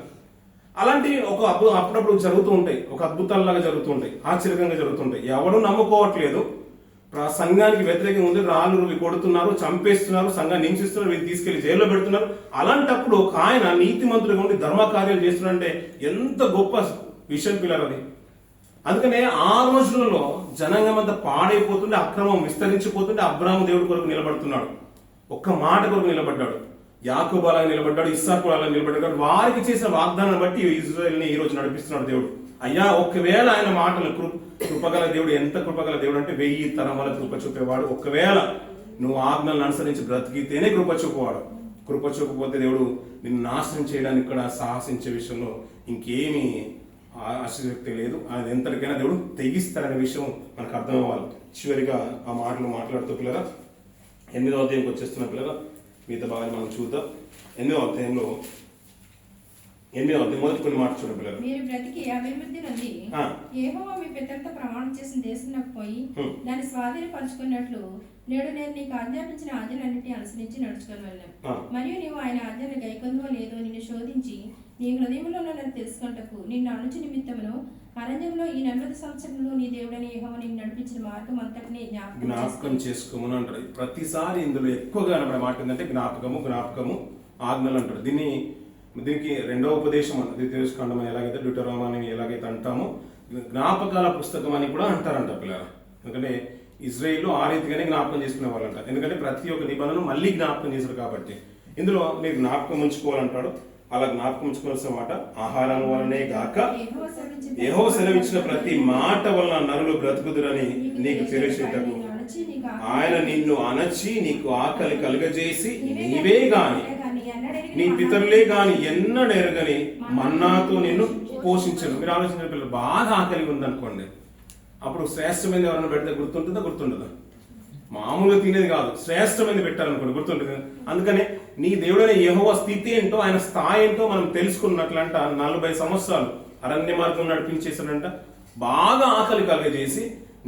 అలాంటి ఒక అప్పుడప్పుడు జరుగుతూ ఉంటాయి, ఒక అద్భుతాలలాగా జరుగుతూ ఉంటాయి, ఆశ్చర్యంగా జరుగుతుంటాయి. ఎవరు నమ్ముకోవట్లేదు, సంఘానికి వ్యతిరేకంగా ఉంది, రాళ్ళు రువి కొడుతున్నారు, చంపేస్తున్నారు, సంఘాన్ని హింసిస్తున్నారు, వీళ్ళు తీసుకెళ్లి జైల్లో పెడుతున్నారు. అలాంటప్పుడు ఒక ఆయన నీతిమంతుడిగా ఉండి ధర్మ కార్యాలు చేస్తున్నారంటే ఎంత గొప్ప విషయం పిల్లలు అది. అందుకనే ఆ రోజులలో జనాంగం అంతా పాడైపోతుంటే, అక్రమం విస్తరించిపోతుంటే అబ్రాహాము దేవుడి కొరకు నిలబడుతున్నాడు, ఒక్క మాట కొరకు నిలబడ్డాడు. యాకోబు అలాగే నిలబడ్డాడు, ఇస్సాకు అలాగే నిలబడ్డాడు. వారికి చేసిన వాగ్దానాన్ని బట్టి ఇశ్రాయేలుని ఈ రోజు నడిపిస్తున్నాడు దేవుడు. అయ్యా, ఒకవేళ ఆయన మాటలు కృపగల దేవుడు, ఎంత కృపగల దేవుడు అంటే 1000 తరముల కృప చూపేవాడు. ఒకవేళ నువ్వు ఆజ్ఞలను అనుసరించి బ్రతికితేనే కృప చూపేవాడు. కృప చూపకపోతే దేవుడు నిన్ను నాశనం చేయడానికి కూడా సాహసించే విషయంలో ఇంకేమీ ఆశక్తి లేదు. అది ఎంతటికైనా దేవుడు తెగిస్తారనే విషయం మనకు అర్థం అవ్వాలి. చివరిగా ఆ మాటలు మాట్లాడుతూ పిల్లగా 8వ అధ్యాయంకి వచ్చేస్తున్న పిల్లగా మిగతా భాగాన్ని మనం చూద్దాం. 8వ అధ్యాయంలో మొదటి కొన్ని మాట చూడండి పిల్లలు. మీరు బ్రతికి అభివృద్ధి నుండి యెహోవా మీ పితరులతో ప్రమాణం చేసిన దేశంలోకి పోయి దాన్ని స్వాధీనపరుచుకున్నట్లు నేడు నేను నీకు ఆజ్ఞాపించిన ఆజ్ఞలన్నిటిని అనుసరించి నడుచుకొని వెళ్ళాను. మరియు నీవు ఆయన ఆజ్ఞలు గైకొందో లేదో నిన్ను శోధించి నీ హృదయంలో నన్ను తెలుసుకుంటకు నిన్ను అనుచు నిమిత్తమును అరణ్యంలో ఈ 40 సంవత్సరంలో నీ దేవుడని యెహోవా నిన్ను నడిపించిన మార్గం అంతటిని జ్ఞాపకం చేసుకోమని అంటారు. ప్రతిసారి ఇందులో ఎక్కువగా అనబడే మాట ఏంటంటే జ్ఞాపకము ఆజ్ఞలు అంటారు. దీనికి రెండవ ఉపదేశం ద్వితీయోపదేశకాండం ఎలాగైతే డ్యూటరోనమీ ఎలాగైతే అంటామో జ్ఞాపకాల పుస్తకం అని కూడా అంటారంట పిల్లలు. ఎందుకంటే ఇజ్రాయిల్లో ఆ రీతిగానే జ్ఞాపకం చేసుకునే వాళ్ళంట. ఎందుకంటే ప్రతి ఒక్క నిబంధనను మళ్ళీ జ్ఞాపకం చేశారు కాబట్టి ఇందులో మీరు జ్ఞాపకం ఉంచుకోవాలంటాడు. అలా జ్ఞాపకం ఉంచుకోవాల్సిన మాట ఆహారం వలనే గాక యెహోవా సెలవిచ్చిన ప్రతి మాట వలన నరులు బ్రతుకుదురని నీకు తెలిసేటకు ఆయన నిన్ను అణచి నీకు ఆకలి కలుగజేసి నీవే గాని నీ పితరులే గాని ఎన్నడెరగని మన్నాతో నిన్ను పోషించను. మీరు ఆలోచించిన పిల్లలు బాగా ఆకలి ఉందనుకోండి, అప్పుడు శ్రేష్టమైనది ఎవరైనా పెడితే గుర్తుంటుందా? మామూలుగా తినేది కాదు, శ్రేష్టమైనది పెట్టారనుకోండి గుర్తుంటుంది. అందుకనే నీ దేవుడైన యెహోవా స్థితి ఏంటో, ఆయన స్థాయి ఏంటో మనం తెలుసుకున్నట్లంట 40 సంవత్సరాలు అరణ్య మార్గం నడిపించేసాడంట. బాగా ఆకలి కలుగజేసి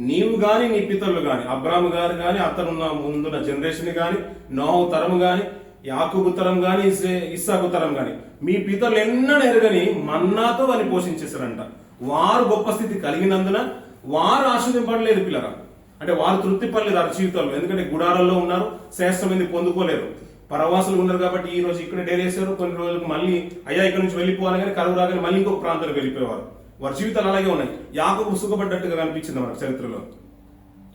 నీవు గాని నీ పితరులు గాని, అబ్రాహాము గారు గాని, అతనున్న ముందున్న జనరేషన్ గాని, నోహు తరము గాని, యాకోబు తరం గాని, ఇస్సాకు తరం గాని మీ పితరులు ఎన్నడూ ఎరగని మన్నాతో వారిని పోషించేశారంట. వారు గొప్ప స్థితి కలిగినందున వారు ఆశీర్వదింపడలేదు పిల్లరా, అంటే వారు తృప్తి పడలేదు వారి జీవితంలో. ఎందుకంటే గుడారాల్లో ఉన్నారు, శ్రేష్టమైంది పొందుకోలేరు. పరవాసులు ఉన్నారు కాబట్టి ఈ రోజు ఇక్కడ డేరేసారు, కొన్ని రోజులకు మళ్ళీ అయ్యా ఇక్కడ నుంచి వెళ్ళిపోవాలి కానీ కరువు రాగానే మళ్ళీ ఇంకొక ప్రాంతానికి వెళ్ళిపోయేవారు. వారి జీవితాలు అలాగే ఉన్నాయి. యాకోబు సుఖపడ్డట్టుగా కనిపించింది మనకు చరిత్రలో.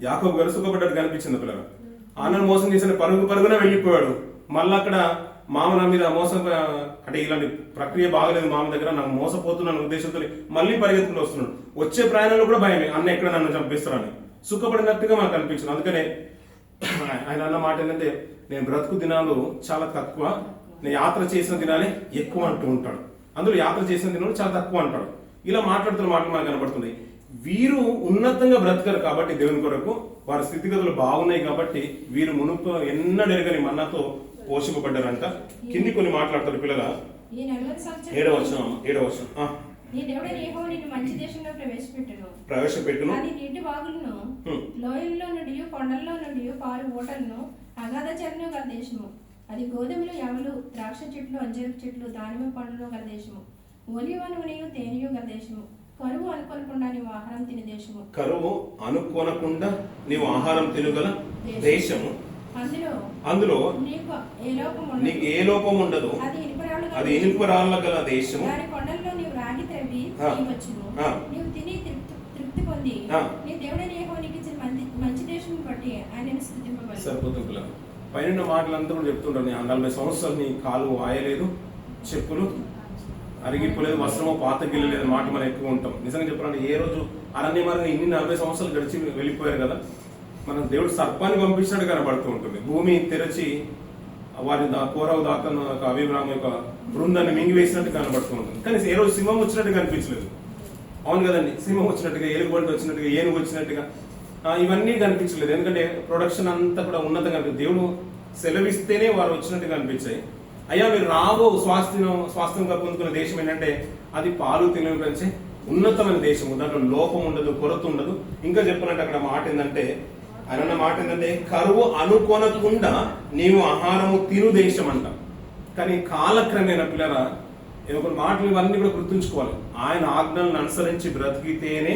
యాకోబు గారు సుఖపడ్డట్టు కనిపించింది పిల్లలు. అన్నను మోసం చేసిన పరుగున వెళ్ళిపోయాడు. మళ్ళీ అక్కడ మామ నా మీద మోసం, అంటే ఇలాంటి ప్రక్రియ బాగలేదు మామ దగ్గర, నాకు మోసపోతున్నాను ఉద్దేశంతో మళ్ళీ పరిగెత్తుకుని వస్తున్నాడు. వచ్చే ప్రయాణంలో కూడా భయమే, అన్న ఎక్కడ నన్ను చంపిస్తారని. సుఖపడినట్టుగా మనకు అనిపించింది. అందుకనే ఆయన అన్న మాట ఏంటంటే నేను బ్రతుకు దినాలు చాలా తక్కువ, నేను యాత్ర చేసిన దినాలే ఎక్కువ అంటూ ఉంటాడు. అందులో యాత్ర చేసిన దినాలు చాలా తక్కువ అంటాడు. ఇలా మాట్లాడుతున్న మాటలు మనకు కనబడుతుంది. వీరు ఉన్నతంగా బ్రతకరు కాబట్టి దేవుని కొరకు, వారి స్థితిగతులు బాగున్నాయి కాబట్టి వీరు మునుపు ఎన్నడెరగని మన్నాతో పోషింపబడ్డారంట. కింది కొన్ని మాట్లాడతారు పిల్లల. 7వ వచనం నీ దేవుడైన యెహోవా నిన్ను మంచి దేశంలో ప్రవేశపెట్టును. అది నీటి వాగులను, లోయల్లో నుండి, కొండల్లో నుండి పారు ఓటలను, అగాధ చరణం గల దేశము. అది గోధుమలు, యవలు, ద్రాక్ష చెట్లు, అంజూరపు చెట్లు, దానిమ్మ పండ్లు గల దేశము. ఒలివను నీవు తేనియు గల దేశము, కరువు అనుకోనకుండా నీవు ఆహారం తినే దేశము. కరువు అనుకోనకుండా నీవు ఆహారం తినగల దేశము. అందులో నీకు ఏ లోపం ఉండదు. అది ఇనుప రాళ్ళ గల దేశము. దాని కొండల్లో నీవు రాగి త్రవ్వి తీయవచ్చును. నీవు తిని తృప్తి పొంది నీ దేవుడైన యెహోవా నీకు ఇచ్చిన మంచి దేశం బట్టి ఆయనను స్తుతింపవలెను. సరిపోతుంది పిల్లలు. పైన మాటలంతా కూడా చెప్తుంటారు. 40 సంవత్సరాలు నీ కాలు వాయలేదు, చెప్పులు అరిగిపోలేదు, వస్త్రము పాత గిల్లలేదు మాట మనం ఎక్కువ ఉంటాం. నిజంగా చెప్పాలంటే ఏ రోజు అరణ్యమార్గం ఇన్ని 40 సంవత్సరాలు గడిచి వెళ్ళిపోయారు కదా. మనం దేవుడు సర్పాన్ని పంపించినట్టు కనబడుతూ ఉంటుంది. భూమి తెరచి వారిని కోరవు దాకా అభిప్రాయం యొక్క బృందాన్ని మింగివేసినట్టు కనబడుతూ ఉంటుంది. కానీ ఏ రోజు సింహం వచ్చినట్టు కనిపించలేదు. అవును కదండి, సింహం వచ్చినట్టుగా, ఏలుగుబంటి వచ్చినట్టుగా, ఏనుగు వచ్చినట్టుగా ఇవన్నీ కనిపించలేదు. ఎందుకంటే ప్రొడక్షన్ అంతా కూడా ఉన్నతంగా కనిపించింది. దేవుడు సెలవిస్తేనే వారు వచ్చినట్టుగా కనిపించాయి. అయ్యా మీరు రాబో స్వాస్థ్యంగా పొందుకున్న దేశం ఏంటంటే అది పాలు తేనెలు పెంచే ఉన్నతమైన దేశము. దాంట్లో లోపం ఉండదు, కొరత ఉండదు. ఇంకా చెప్పాలంటే అక్కడ మాట ఏంటంటే, ఆయన మాట ఏంటంటే కరువు అనుకోనకుండా నీవు ఆహారము తిను దేశం అంట. కానీ కాలక్రమేణ పిల్లల ఒక మాటలు ఇవన్నీ కూడా గుర్తుంచుకోవాలి. ఆయన ఆజ్ఞలను అనుసరించి బ్రతికితేనే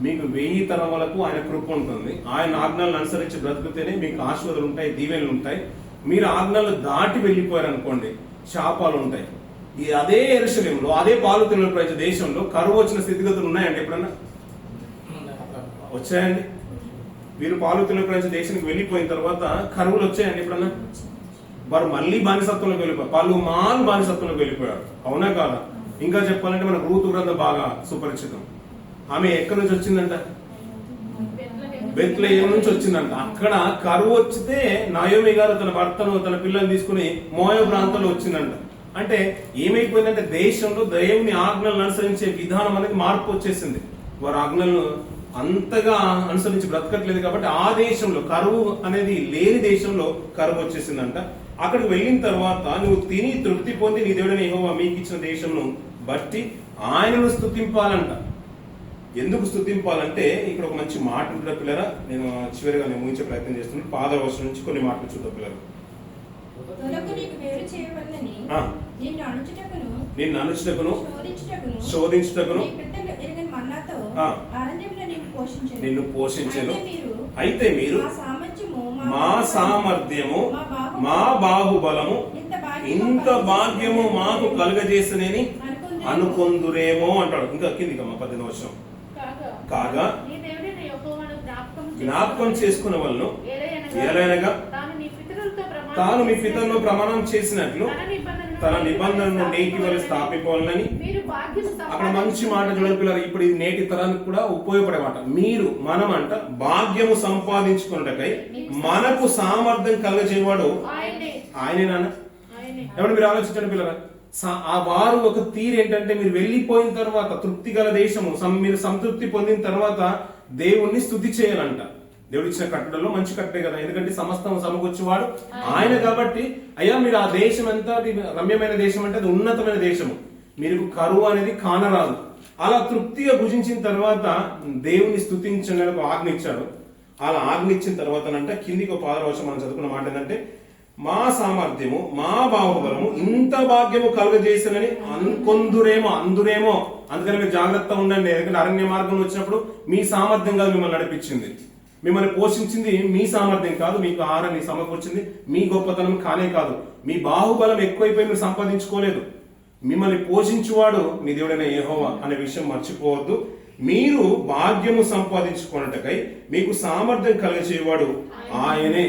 మీకు 1000 తరములకు ఆయన కృప ఉంటుంది. ఆయన ఆజ్ఞలను అనుసరించి బ్రతికితేనే మీకు ఆశీర్వాదాలు ఉంటాయి, దీవెనలు ఉంటాయి. మీరు ఆజ్ఞలు దాటి వెళ్ళిపోయారు అనుకోండి, శాపాలు ఉంటాయి. ఈ అదే యెరూషలేములో, అదే పాలు తేనెలు ప్రపంచ దేశంలో కరువు వచ్చిన స్థితిగతులు ఉన్నాయండి. ఎప్పుడన్నా వచ్చాయండి? వీరు పాలు తేనెలు ప్రపంచ దేశానికి వెళ్ళిపోయిన తర్వాత కరువులు వచ్చాయండి ఎప్పుడన్నా? వారు మళ్ళీ బానిసత్వంలోకి వెళ్ళిపోయారు. పలుమార్లు బానిసత్వంలోకి వెళ్ళిపోయారు. అవునా కాదా? ఇంకా చెప్పాలంటే మన రూతు గ్రంథం బాగా సుపరిచితం. ఆమె ఎక్కడి నుంచి వచ్చిందంట? బెత్లెహేము నుంచి వచ్చిందంట. అక్కడ కరువు వచ్చితే నయోమి గారు తన భర్తను తన పిల్లల్ని తీసుకుని మోయాబు ప్రాంతంలో వచ్చిందంట. అంటే ఏమైపోయిందంటే దేశంలో దేవుని ఆజ్ఞలను అనుసరించే విధానం అనేది మార్పు వచ్చేసింది. వారు ఆజ్ఞలను అంతగా అనుసరించి బ్రతకట్లేదు కాబట్టి ఆ దేశంలో కరువు అనేది లేని దేశంలో కరువు వచ్చేసిందంట. అక్కడికి వెళ్ళిన తర్వాత నువ్వు తిని తృప్తి పొంది నీ దేవుడైన యెహోవా మీకు ఇచ్చిన దేశంను బట్టి ఆయనను స్తుతింపాలంట. ఎందుకు స్తుతింపాలంటే ఇక్కడ ఒక మంచి మాట ఉంటుంది పిల్లరా. నేను చివరిగా ముగించే ప్రయత్నం చేస్తున్నాను. 5వ వచనం నుంచి కొన్ని మాటలు చూద్దాం పిల్లలు. నిన్ను అణుచుటకును శోధించుటకును నిన్ను పోషించెను. అయితే మీరు మా సామర్థ్యము మా బాహుబలము ఇంత భాగ్యము మాకు కలుగజేసనేని అనుకొందురేమో అంటాడు. ఇంకా కిందికమ్మా 18వ వచనం. కాగా జ్ఞాపకం చేసుకున్న వాళ్ళను ఏలైనగా తాను మీ పితరులతో ప్రమాణం చేసినట్లు తన నిబంధనను నేటి వల్ల స్థాపించాలని. అక్కడ మంచి మాట చూడండి పిల్లలు. ఇప్పుడు ఇది నేటి తరానికి కూడా ఉపయోగపడే మాట. మీరు మనం అంట భాగ్యము సంపాదించుకున్నటకై మనకు సామర్థ్యం కలగజేవాడు ఆయనే నాన్న. ఏమన్నా మీరు ఆలోచించండి పిల్లరా. ఆ వారు ఒక తీరు ఏంటంటే మీరు వెళ్ళిపోయిన తర్వాత తృప్తి గల దేశము మీరు సంతృప్తి పొందిన తర్వాత దేవుణ్ణి స్తుతి చేయాలంట. దేవుడు ఇచ్చిన కట్టడలో మంచి కట్టడే కదా, ఎందుకంటే సమస్తం సమకూర్చేవాడు ఆయన కాబట్టి. అయ్యా మీరు ఆ దేశం ఎంత రమ్యమైన దేశం అంటే అది ఉన్నతమైన దేశము, మీరు కరువు అనేది కానరాదు. అలా తృప్తిగా భుజించిన తర్వాత దేవుని స్తుతించడానికి ఆజ్ఞించాడు. అలా ఆజ్ఞించిన తర్వాత కిందికి 16వ వచనం మనం చదువుకున్న మాట ఏంటంటే, మా సామర్థ్యము మా బాహుబలము ఇంత భాగ్యము కలుగజేసినని అందురేమో. అందుకని మీరు జాగ్రత్తగా ఉండండి. ఎందుకంటే అరణ్య మార్గంలో వచ్చినప్పుడు మీ సామర్థ్యం కాదు మిమ్మల్ని నడిపించింది, మిమ్మల్ని పోషించింది మీ సామర్థ్యం కాదు, మీకు ఆహారాన్ని సమకూర్చింది మీ గొప్పతనం కానే కాదు. మీ బాహుబలం ఎక్కువైపోయి మీరు సంపాదించుకోలేదు. మిమ్మల్ని పోషించువాడు మీ దేవుడైన యెహోవా అనే విషయం మర్చిపోవద్దు. మీరు భాగ్యము సంపాదించుకున్నట్టుకై మీకు సామర్థ్యం కలగచేవాడు ఆయనే.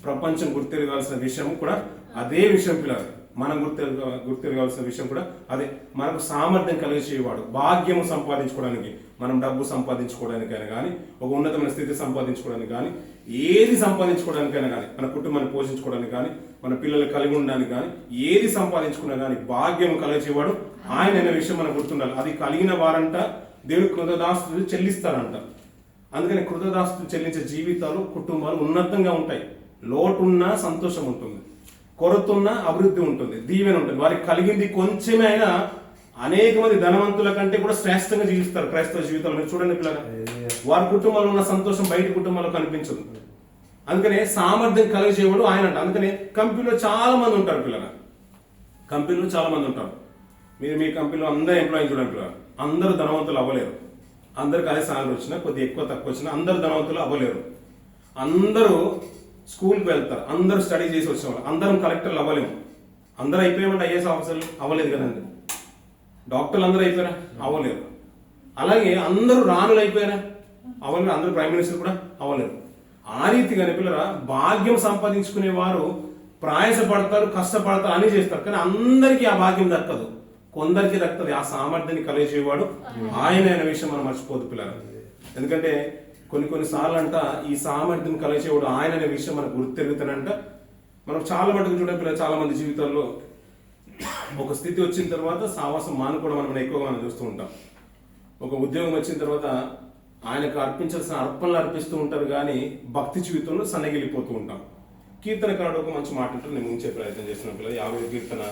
ప్రపంచం గుర్తిరగాల్సిన విషయం కూడా అదే విషయం పిల్లలు. మనం గుర్తిరగాల్సిన విషయం కూడా అదే. మనకు సామర్థ్యం కలిగేవాడు. భాగ్యము సంపాదించుకోవడానికి, మనం డబ్బు సంపాదించుకోవడానికైనా కానీ, ఒక ఉన్నతమైన స్థితి సంపాదించుకోవడానికి కానీ, ఏది సంపాదించుకోవడానికైనా కానీ, మన కుటుంబాన్ని పోషించుకోవడానికి కానీ, మన పిల్లలు కలిగి ఉండడానికి కానీ, ఏది సంపాదించుకున్నా కానీ భాగ్యము కలిగేవాడు ఆయన అనే విషయం మనకు గుర్తుండాలి. అది కలిగిన వారంట దేవుడు కృతదాస్తులు చెల్లిస్తారంట. అందుకని కృతదాస్తులు చెల్లించే జీవితాలు, కుటుంబాలు ఉన్నతంగా ఉంటాయి. లోటున్నా సంతోషం ఉంటుంది, కొరతున్న అభివృద్ధి ఉంటుంది, దీవెన ఉంటుంది. వారికి కలిగింది కొంచెమే అయినా అనేక మంది ధనవంతుల కంటే కూడా శ్రేష్టంగా జీవిస్తారు క్రైస్తవ జీవితాలు. మీరు చూడండి పిల్లలు, వారి కుటుంబంలో ఉన్న సంతోషం బయట కుటుంబాల్లో కనిపించదు. అందుకనే సామర్థ్యం కలిగజేవాడు ఆయన అంట. అందుకనే కంపెనీలో చాలా మంది ఉంటారు పిల్లలు, కంపెనీలో చాలా మంది ఉంటారు. మీరు మీ కంపెనీలో అందరు ఎంప్లాయీ చూడండి పిల్లలు, అందరూ ధనవంతులు అవ్వలేరు. అందరికి అదే సాలరీ వచ్చినా కొద్దిగా ఎక్కువ తక్కువ వచ్చినా అందరు ధనవంతులు అవ్వలేరు. అందరూ స్కూల్కి వెళ్తారు, అందరూ స్టడీ చేసి వచ్చిన వాళ్ళు. అందరం కలెక్టర్లు అవ్వలేము. అందరూ అయిపోయామంటే ఐఏఎస్ ఆఫీసర్లు అవ్వలేదు కదండి. డాక్టర్లు అందరూ అయిపోయారా? అవ్వలేరు. అలాగే అందరూ రాణులు అయిపోయారా? అవ్వలేరు. అందరూ ప్రైమ్ మినిస్టర్ కూడా అవ్వలేరు. ఆ రీతిగానే పిల్లరా భాగ్యం సంపాదించుకునే వారు ప్రయాసపడతారు, కష్టపడతారు, అని చేస్తారు. కానీ అందరికీ ఆ భాగ్యం దక్కదు, కొందరికి దక్కదు. ఆ సామర్థ్యాన్ని కలిగేవాడు ఆయన అనే విషయం మనం మర్చిపోదు పిల్లలు. ఎందుకంటే కొన్ని సార్లు అంట ఈ సామర్థ్యం కలిగేవాడు ఆయన అనే విషయం మనకు గుర్తెరుగుతానంట. మనం చాలా మటుకు చూడండి పిల్లలు, చాలా మంది జీవితాల్లో ఒక స్థితి వచ్చిన తర్వాత సావాసం మానుకోవడం మనం ఎక్కువగా మనం చూస్తూ ఉంటాం. ఒక ఉద్యోగం వచ్చిన తర్వాత ఆయనకు అర్పించాల్సిన అర్పణలు అర్పిస్తూ ఉంటారు, కానీ భక్తి జీవితంలో సన్నగిలిపోతూ ఉంటాం. కీర్తనకారుడు ఒక మంచి మాట ఉంటుంది, నేను ముంచే ప్రయత్నం చేస్తున్నాను పిల్లలు. 50 కీర్తన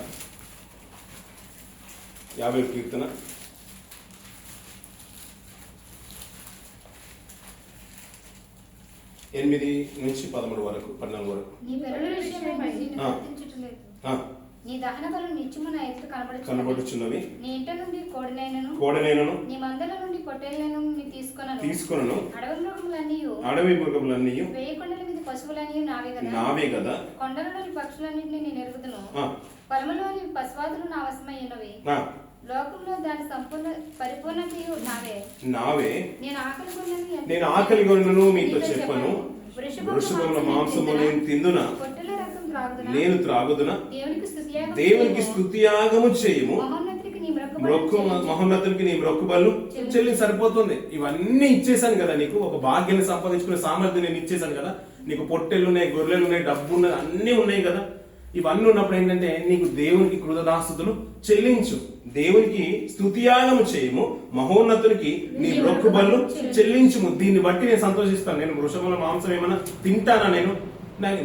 8-11 వరకు 14 వరకు. నీ దహన బలు నిత్యము నా ఎదుట కనబడుచున్నవి. నీ ఇంట నుండి కోడెనైనను నీ మందల నుండి పొట్టేళ్లను నీ తీసుకొనను. అడవి మృగములన్నీ వేయి కొండల మీద పశువులన్నీ నావే కదా. కొండలలోని పక్షులన్నింటినీ నేను ఎరుగుదును. పొలములోని పశువాదులు నా వశమైనవి. లోకంలో దాని పరిపూర్ణతయు నావే. నేను ఆకలి కొనను మీతో చెప్పను. వృషభముల మాంసము నేను తిందునా, నేను త్రాగుదునా. దేవునికి స్తుతియాగము చేయము, మహోన్నతునికి నీ మొక్కుబళ్ళు చెల్లి. సరిపోతుంది. ఇవన్నీ ఇచ్చేసాను కదా నీకు. ఒక భాగ్యాన్ని సంపాదించుకునే సామర్థ్యం నేను ఇచ్చేసాను కదా. నీకు పొట్టెళ్ళు ఉన్నాయి, గొర్రెలు ఉన్నాయి, డబ్బు ఉన్నది, అన్ని ఉన్నాయి కదా. ఇవన్నీ ఉన్నప్పుడు ఏంటంటే నీకు దేవునికి కృతదాస్తుతులు చెల్లించు, దేవునికి స్తుతియాగము చేయము, మహోన్నతునికి నీ మొక్కుబళ్ళు చెల్లించుము. దీన్ని బట్టి నేను సంతోషిస్తాను. నేను వృషభముల మాంసం ఏమన్నా తింటానా?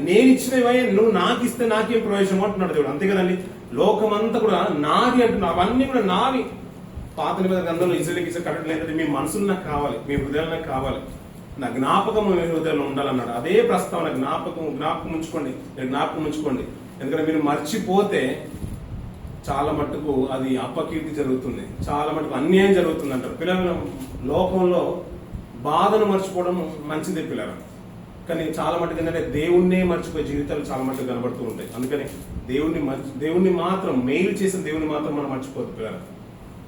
నేను ఇచ్చినవే నువ్వు నాకు ఇస్తే నాకేం ప్రయోజనం అంటున్నాడు దేవుడు. అంతే కదండి. లోకమంతా కూడా నాది అంటున్నా, అవన్నీ కూడా నావి. పాత నిబంధన గ్రంథంలో ఇజ్రాయేలుకి ఇచ్చే కట్టడం ఏంటంటే మీ మనసులు నాకు కావాలి, మీ హృదయాలు నాకు కావాలి, నా జ్ఞాపకం మీ హృదయంలో ఉండాలన్నాడు. అదే ప్రస్తావన, జ్ఞాపకం ఉంచుకోండి. ఎందుకంటే మీరు మర్చిపోతే చాలా మట్టుకు అది అపకీర్తి జరుగుతుంది, చాలా మటుకు అన్యాయం జరుగుతుంది అంటారు. పిల్లల లోకంలో బాధను మర్చిపోవడం మంచిదే పిల్లలు, కానీ చాలా మటుకు ఏంటంటే దేవుణ్ణే మర్చిపోయే జీవితాలు చాలా మటుకు కనబడుతూ ఉంటాయి. అందుకని దేవుణ్ణి మాత్రం మేలు చేసిన దేవుణ్ణి మాత్రం మనం మర్చిపోదు పిల్లలు.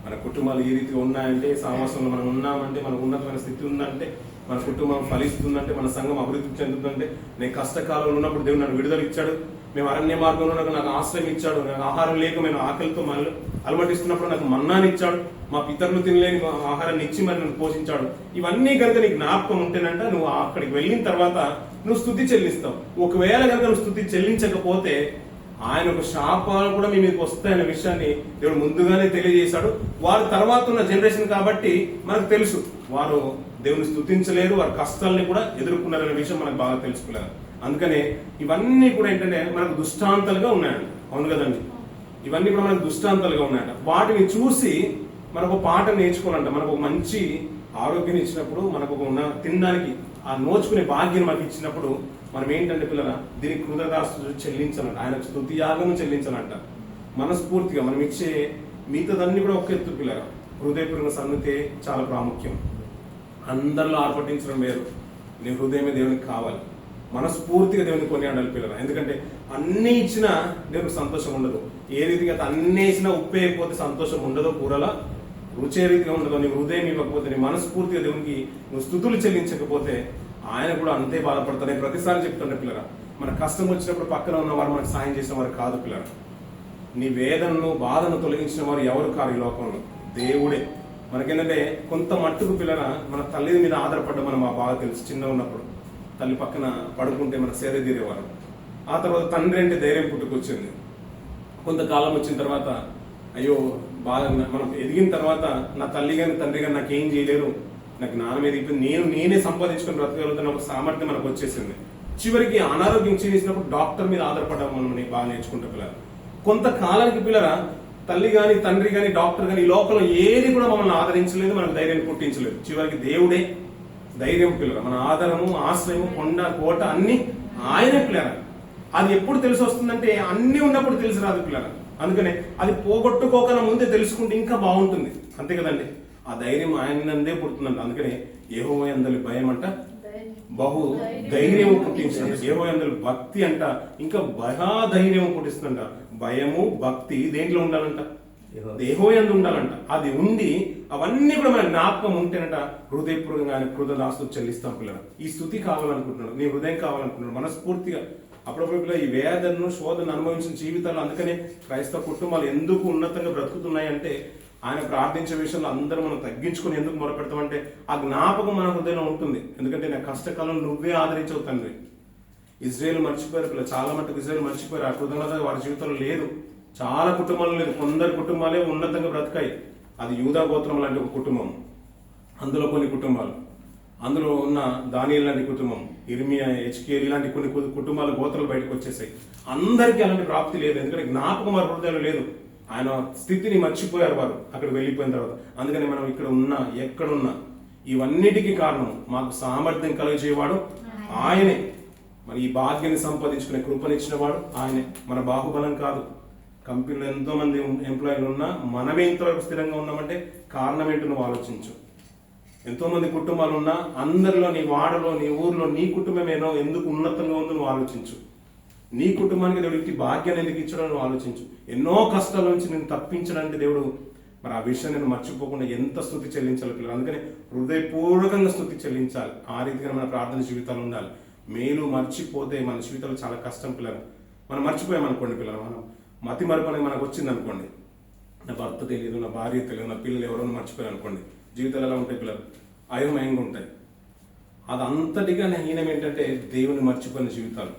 మన కుటుంబాలు ఏ రీతిగా ఉన్నాయంటే, సామాసంలో మనం ఉన్నామంటే, మనకు ఉన్నతమైన స్థితి ఉందంటే, మన కుటుంబం ఫలిస్తుందంటే, మన సంఘం అభివృద్ధి చెందుతుందంటే, నేను కష్టకాలంలో ఉన్నప్పుడు దేవుడు నన్ను విడుదల ఇచ్చాడు, మేము అరణ్య మార్గంలో నాకు ఆశ్రయం ఇచ్చాడు, నాకు ఆహారం లేక నేను ఆకలితో అలమటిస్తున్నప్పుడు నాకు మన్నాని ఇచ్చాడు, మా పితరులు తినలేని ఆహారాన్ని ఇచ్చి మరి నన్ను పోషించాడు. ఇవన్నీ కనుక నీకు జ్ఞాపకం ఉంటేనంట నువ్వు అక్కడికి వెళ్ళిన తర్వాత నువ్వు స్తుతి చెల్లిస్తావు. ఒకవేళ కనుక నువ్వు స్తుతి చెల్లించకపోతే ఆయన ఒక శాపాలు కూడా మీ మీదకి వస్తాయనే విషయాన్ని దేవుడు ముందుగానే తెలియజేశాడు. వారి తర్వాత ఉన్న జనరేషన్ కాబట్టి మనకు తెలుసు, వారు దేవుని స్తుతించలేరు, వారి కష్టాలని కూడా ఎదుర్కొన్నారనే విషయం మనకు బాగా తెలుసుకున్నారు. అందుకనే ఇవన్నీ కూడా ఏంటంటే మనకు దృష్టాంతాలుగా ఉన్నాయండి. అవును కదండి, ఇవన్నీ కూడా మనకు దృష్టాంతాలుగా ఉన్నాయంట. వాటిని చూసి మనకు పాట నేర్చుకోవాలంట. మనకు ఒక మంచి ఆరోగ్యం ఇచ్చినప్పుడు, మనకు తినడానికి ఆ నోచుకునే భాగ్యం మనకి ఇచ్చినప్పుడు మనం ఏంటంటే పిల్లల దీనికి కృతజ్ఞతాస్తుతులు చెల్లించాలంట, ఆయనకు స్తుతియాగము చెల్లించాలంట. మనస్ఫూర్తిగా మనం ఇచ్చే మిగతాదన్నీ కూడా ఒక ఎత్తు పిల్లల. హృదయపూర్వక సన్నితే చాలా ప్రాముఖ్యం. అందరిలో ఆర్పటించడం వేరు, నీ హృదయమే దేవునికి కావాలి. మనస్ఫూర్తిగా దేవుని కొనియాడాలి పిల్లలు. ఎందుకంటే అన్ని ఇచ్చినా దేవునికి సంతోషం ఉండదు. ఏ రీతిగా అన్ని ఇచ్చినా ఉప్పు అయిపోతే సంతోషం ఉండదో, కూరలా రుచే రీతిగా ఉండదు. నీ హృదయం ఇవ్వకపోతే, నీ మనస్ఫూర్తిగా దేవునికి నువ్వు స్తుతులు చెల్లించకపోతే ఆయన కూడా అంతే బాధపడతాడు. నేను ప్రతిసారి చెప్తుండే పిల్లరా, మన కష్టం వచ్చినప్పుడు పక్కన ఉన్నవారు మనకు సాయం చేసిన వారు కాదు పిల్లరా. నీ వేదనను బాధను తొలగించిన వారు ఎవరు కాదు ఈ లోకంలో, దేవుడే. మనకేంటంటే కొంత మట్టుకు పిల్లరా మన తల్లి మీద ఆధారపడ్డ మనం బాగా తెలుసు. చిన్న ఉన్నప్పుడు తల్లి పక్కన పడుకుంటే మనకు సేద తీరేవారు. ఆ తర్వాత తండ్రి అంటే ధైర్యం పుట్టుకొచ్చింది. కొంతకాలం వచ్చిన తర్వాత అయ్యో బాగా మనం ఎదిగిన తర్వాత నా తల్లి కానీ తండ్రి కానీ నాకేం చేయలేరు, నాకు జ్ఞానం ఎదిగిపోయింది, నేనే సంపాదించుకుని బ్రతకగలుగుతున్న ఒక సామర్థ్యం మనకు వచ్చేసింది. చివరికి అనారోగ్యం క్షీణించినప్పుడు డాక్టర్ మీద ఆధారపడ్డాము మనం బాగా నేర్చుకుంటే పిల్లలు. కొంతకాలానికి పిల్లల తల్లి కానీ తండ్రి కానీ డాక్టర్ కానీ ఈ లోకంలో ఏది కూడా మమ్మల్ని ఆదరించలేదు, మనకు ధైర్యాన్ని పుట్టించలేదు. చివరికి దేవుడే ధైర్యం పిల్లల, మన ఆధారము, ఆశ్రయము, కొండ కోట అన్ని ఆయనే పిల్లల. అది ఎప్పుడు తెలిసి వస్తుందంటే అన్ని ఉన్నప్పుడు తెలిసి రాదు పిల్లల. అందుకనే అది పోగొట్టుకోకన ముందే తెలుసుకుంటే ఇంకా బాగుంటుంది, అంతే కదండి. ఆ ధైర్యం ఆయనందే పుడుతుందంట. అందుకనే యెహోవా యందలి భయం అంట బహు ధైర్యం పుట్టించింది. యెహోవా యందలి భక్తి అంట ఇంకా బహా ధైర్యం పుట్టిస్తుందంట. భయము భక్తి దేంట్లో ఉండాలంట? యెహోవా యందు ఉండాలంట. అది ఉండి అవన్నీ కూడా మన జ్ఞాపకం ఉంటేనట హృదయపూర్వకంగా ఆయన కృతదాస్తులు చెల్లిస్తాం. పిల్లలు ఈ స్థుతి కావాలనుకుంటున్నాడు, నీ హృదయం కావాలనుకుంటున్నాడు మనస్ఫూర్తిగా. అప్పుడప్పుడు ఈ వేదనను శోధన అనుభవించిన జీవితాలు, అందుకనే క్రైస్తవ కుటుంబాలు ఎందుకు ఉన్నతంగా బ్రతుకుతున్నాయి అంటే ఆయన ప్రార్థించే విషయంలో అందరూ మనం తగ్గించుకుని ఎందుకు మొరపెడతామంటే ఆ జ్ఞాపకం మన హృదయంలో ఉంటుంది. ఎందుకంటే నా కష్టకాలం నువ్వే ఆదరించవు తండ్రి. ఇజ్రాయేల్ మర్చిపోయారు పిల్లలు, చాలా మటుకు ఇజ్రాయేల్ మర్చిపోయారు. ఆ కృతజ్ఞత వారి జీవితంలో లేదు, చాలా కుటుంబాలు లేదు. కొందరు కుటుంబాలే ఉన్నతంగా బ్రతకాయి. అది యూదా గోత్రం లాంటి ఒక కుటుంబం, అందులో కొన్ని కుటుంబాలు, అందులో ఉన్న దానియేలు లాంటి కుటుంబం, ఇర్మియా, హెచ్కేల్ ఇలాంటి కొన్ని కుటుంబాల గోత్రాలు బయటకు వచ్చేసాయి. అందరికీ అలాంటి ప్రాప్తి లేదు, ఎందుకంటే జ్ఞాపకం వారి హృదయంలో లేదు. ఆయన స్థితిని మర్చిపోయారు వారు అక్కడ వెళ్ళిపోయిన తర్వాత. అందుకని మనం ఇక్కడ ఉన్నా ఎక్కడున్నా ఇవన్నిటికీ కారణం మాకు సామర్థ్యం కలిగజేవాడు ఆయనే. మరి ఈ భాగ్యాన్ని సంపాదించుకునే కృపనిచ్చిన వాడు ఆయనే, మన బాహుబలం కాదు. కంపెనీలో ఎంతో మంది ఎంప్లాయీలు ఉన్నా మనమే ఇంతవరకు స్థిరంగా ఉన్నామంటే కారణం ఏంటో నువ్వు ఆలోచించు. ఎంతో మంది కుటుంబాలు ఉన్నా అందరిలో, నీ వాడలో, నీ ఊర్లో నీ కుటుంబమేనో ఎందుకు ఉన్నతంగా ఉందో నువ్వు ఆలోచించు. నీ కుటుంబానికి దేవుడికి భాగ్యాన్ని ఎందుకు ఇచ్చడం నువ్వు ఆలోచించు. ఎన్నో కష్టాల నుంచి నేను తప్పించడానికి దేవుడు, మరి ఆ విషయం నేను మర్చిపోకుండా ఎంత స్థుతి చెల్లించాలి పిల్లలు. అందుకని హృదయపూర్వకంగా స్థుతి చెల్లించాలి. ఆ రీతిగా మన ప్రార్థన జీవితాలు ఉండాలి. మేలు మర్చిపోతే మన జీవితాలు చాలా కష్టం పిల్లలు. మనం మర్చిపోయామనుకోండి పిల్లలు, మనం మతి మరపు అనేది మనకు వచ్చింది అనుకోండి, నా భర్త తెలియదు, నా భార్య తెలియదు, నా పిల్లలు ఎవరో మర్చిపోయారు అనుకోండి, జీవితాలు ఎలా ఉంటాయి పిల్లలు? అయోమయంగా ఉంటాయి. అది అంతటిగా హీనం ఏంటంటే దేవుని మర్చిపోయిన జీవితాలు.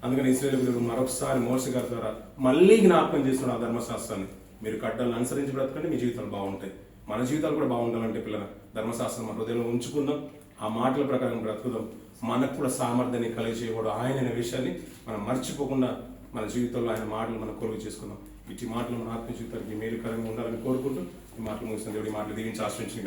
అందుకని ఇశ్రాయేలు పిల్లలు మరొకసారి మోసే గారి ద్వారా మళ్ళీ జ్ఞాపకం చేస్తున్న ఆ ధర్మశాస్త్రాన్ని మీరు కట్టలను అనుసరించి బ్రతకండి, మీ జీవితాలు బాగుంటాయి. మన జీవితాలు కూడా బాగుండాలంటే పిల్లల ధర్మశాస్త్రం మన హృదయంలో ఉంచుకుందాం, ఆ మాటల ప్రకారం బ్రతుకుదాం. మనకు కూడా సామర్థ్యాన్ని కలిగజేయకూడదు ఆయన అనే విషయాన్ని మనం మర్చిపోకుండా మన జీవితంలో ఆయన మాటలు మనం కొలుగు చేసుకుందాం. ఇటు మాటలు మన ఆత్మ జీవితానికి మేలుకరంగా ఉండాలని కోరుకుంటూ ఈ మాటలు ముగిసిన దేవుడి మాటలు దీవించి ఆశ్రయించిన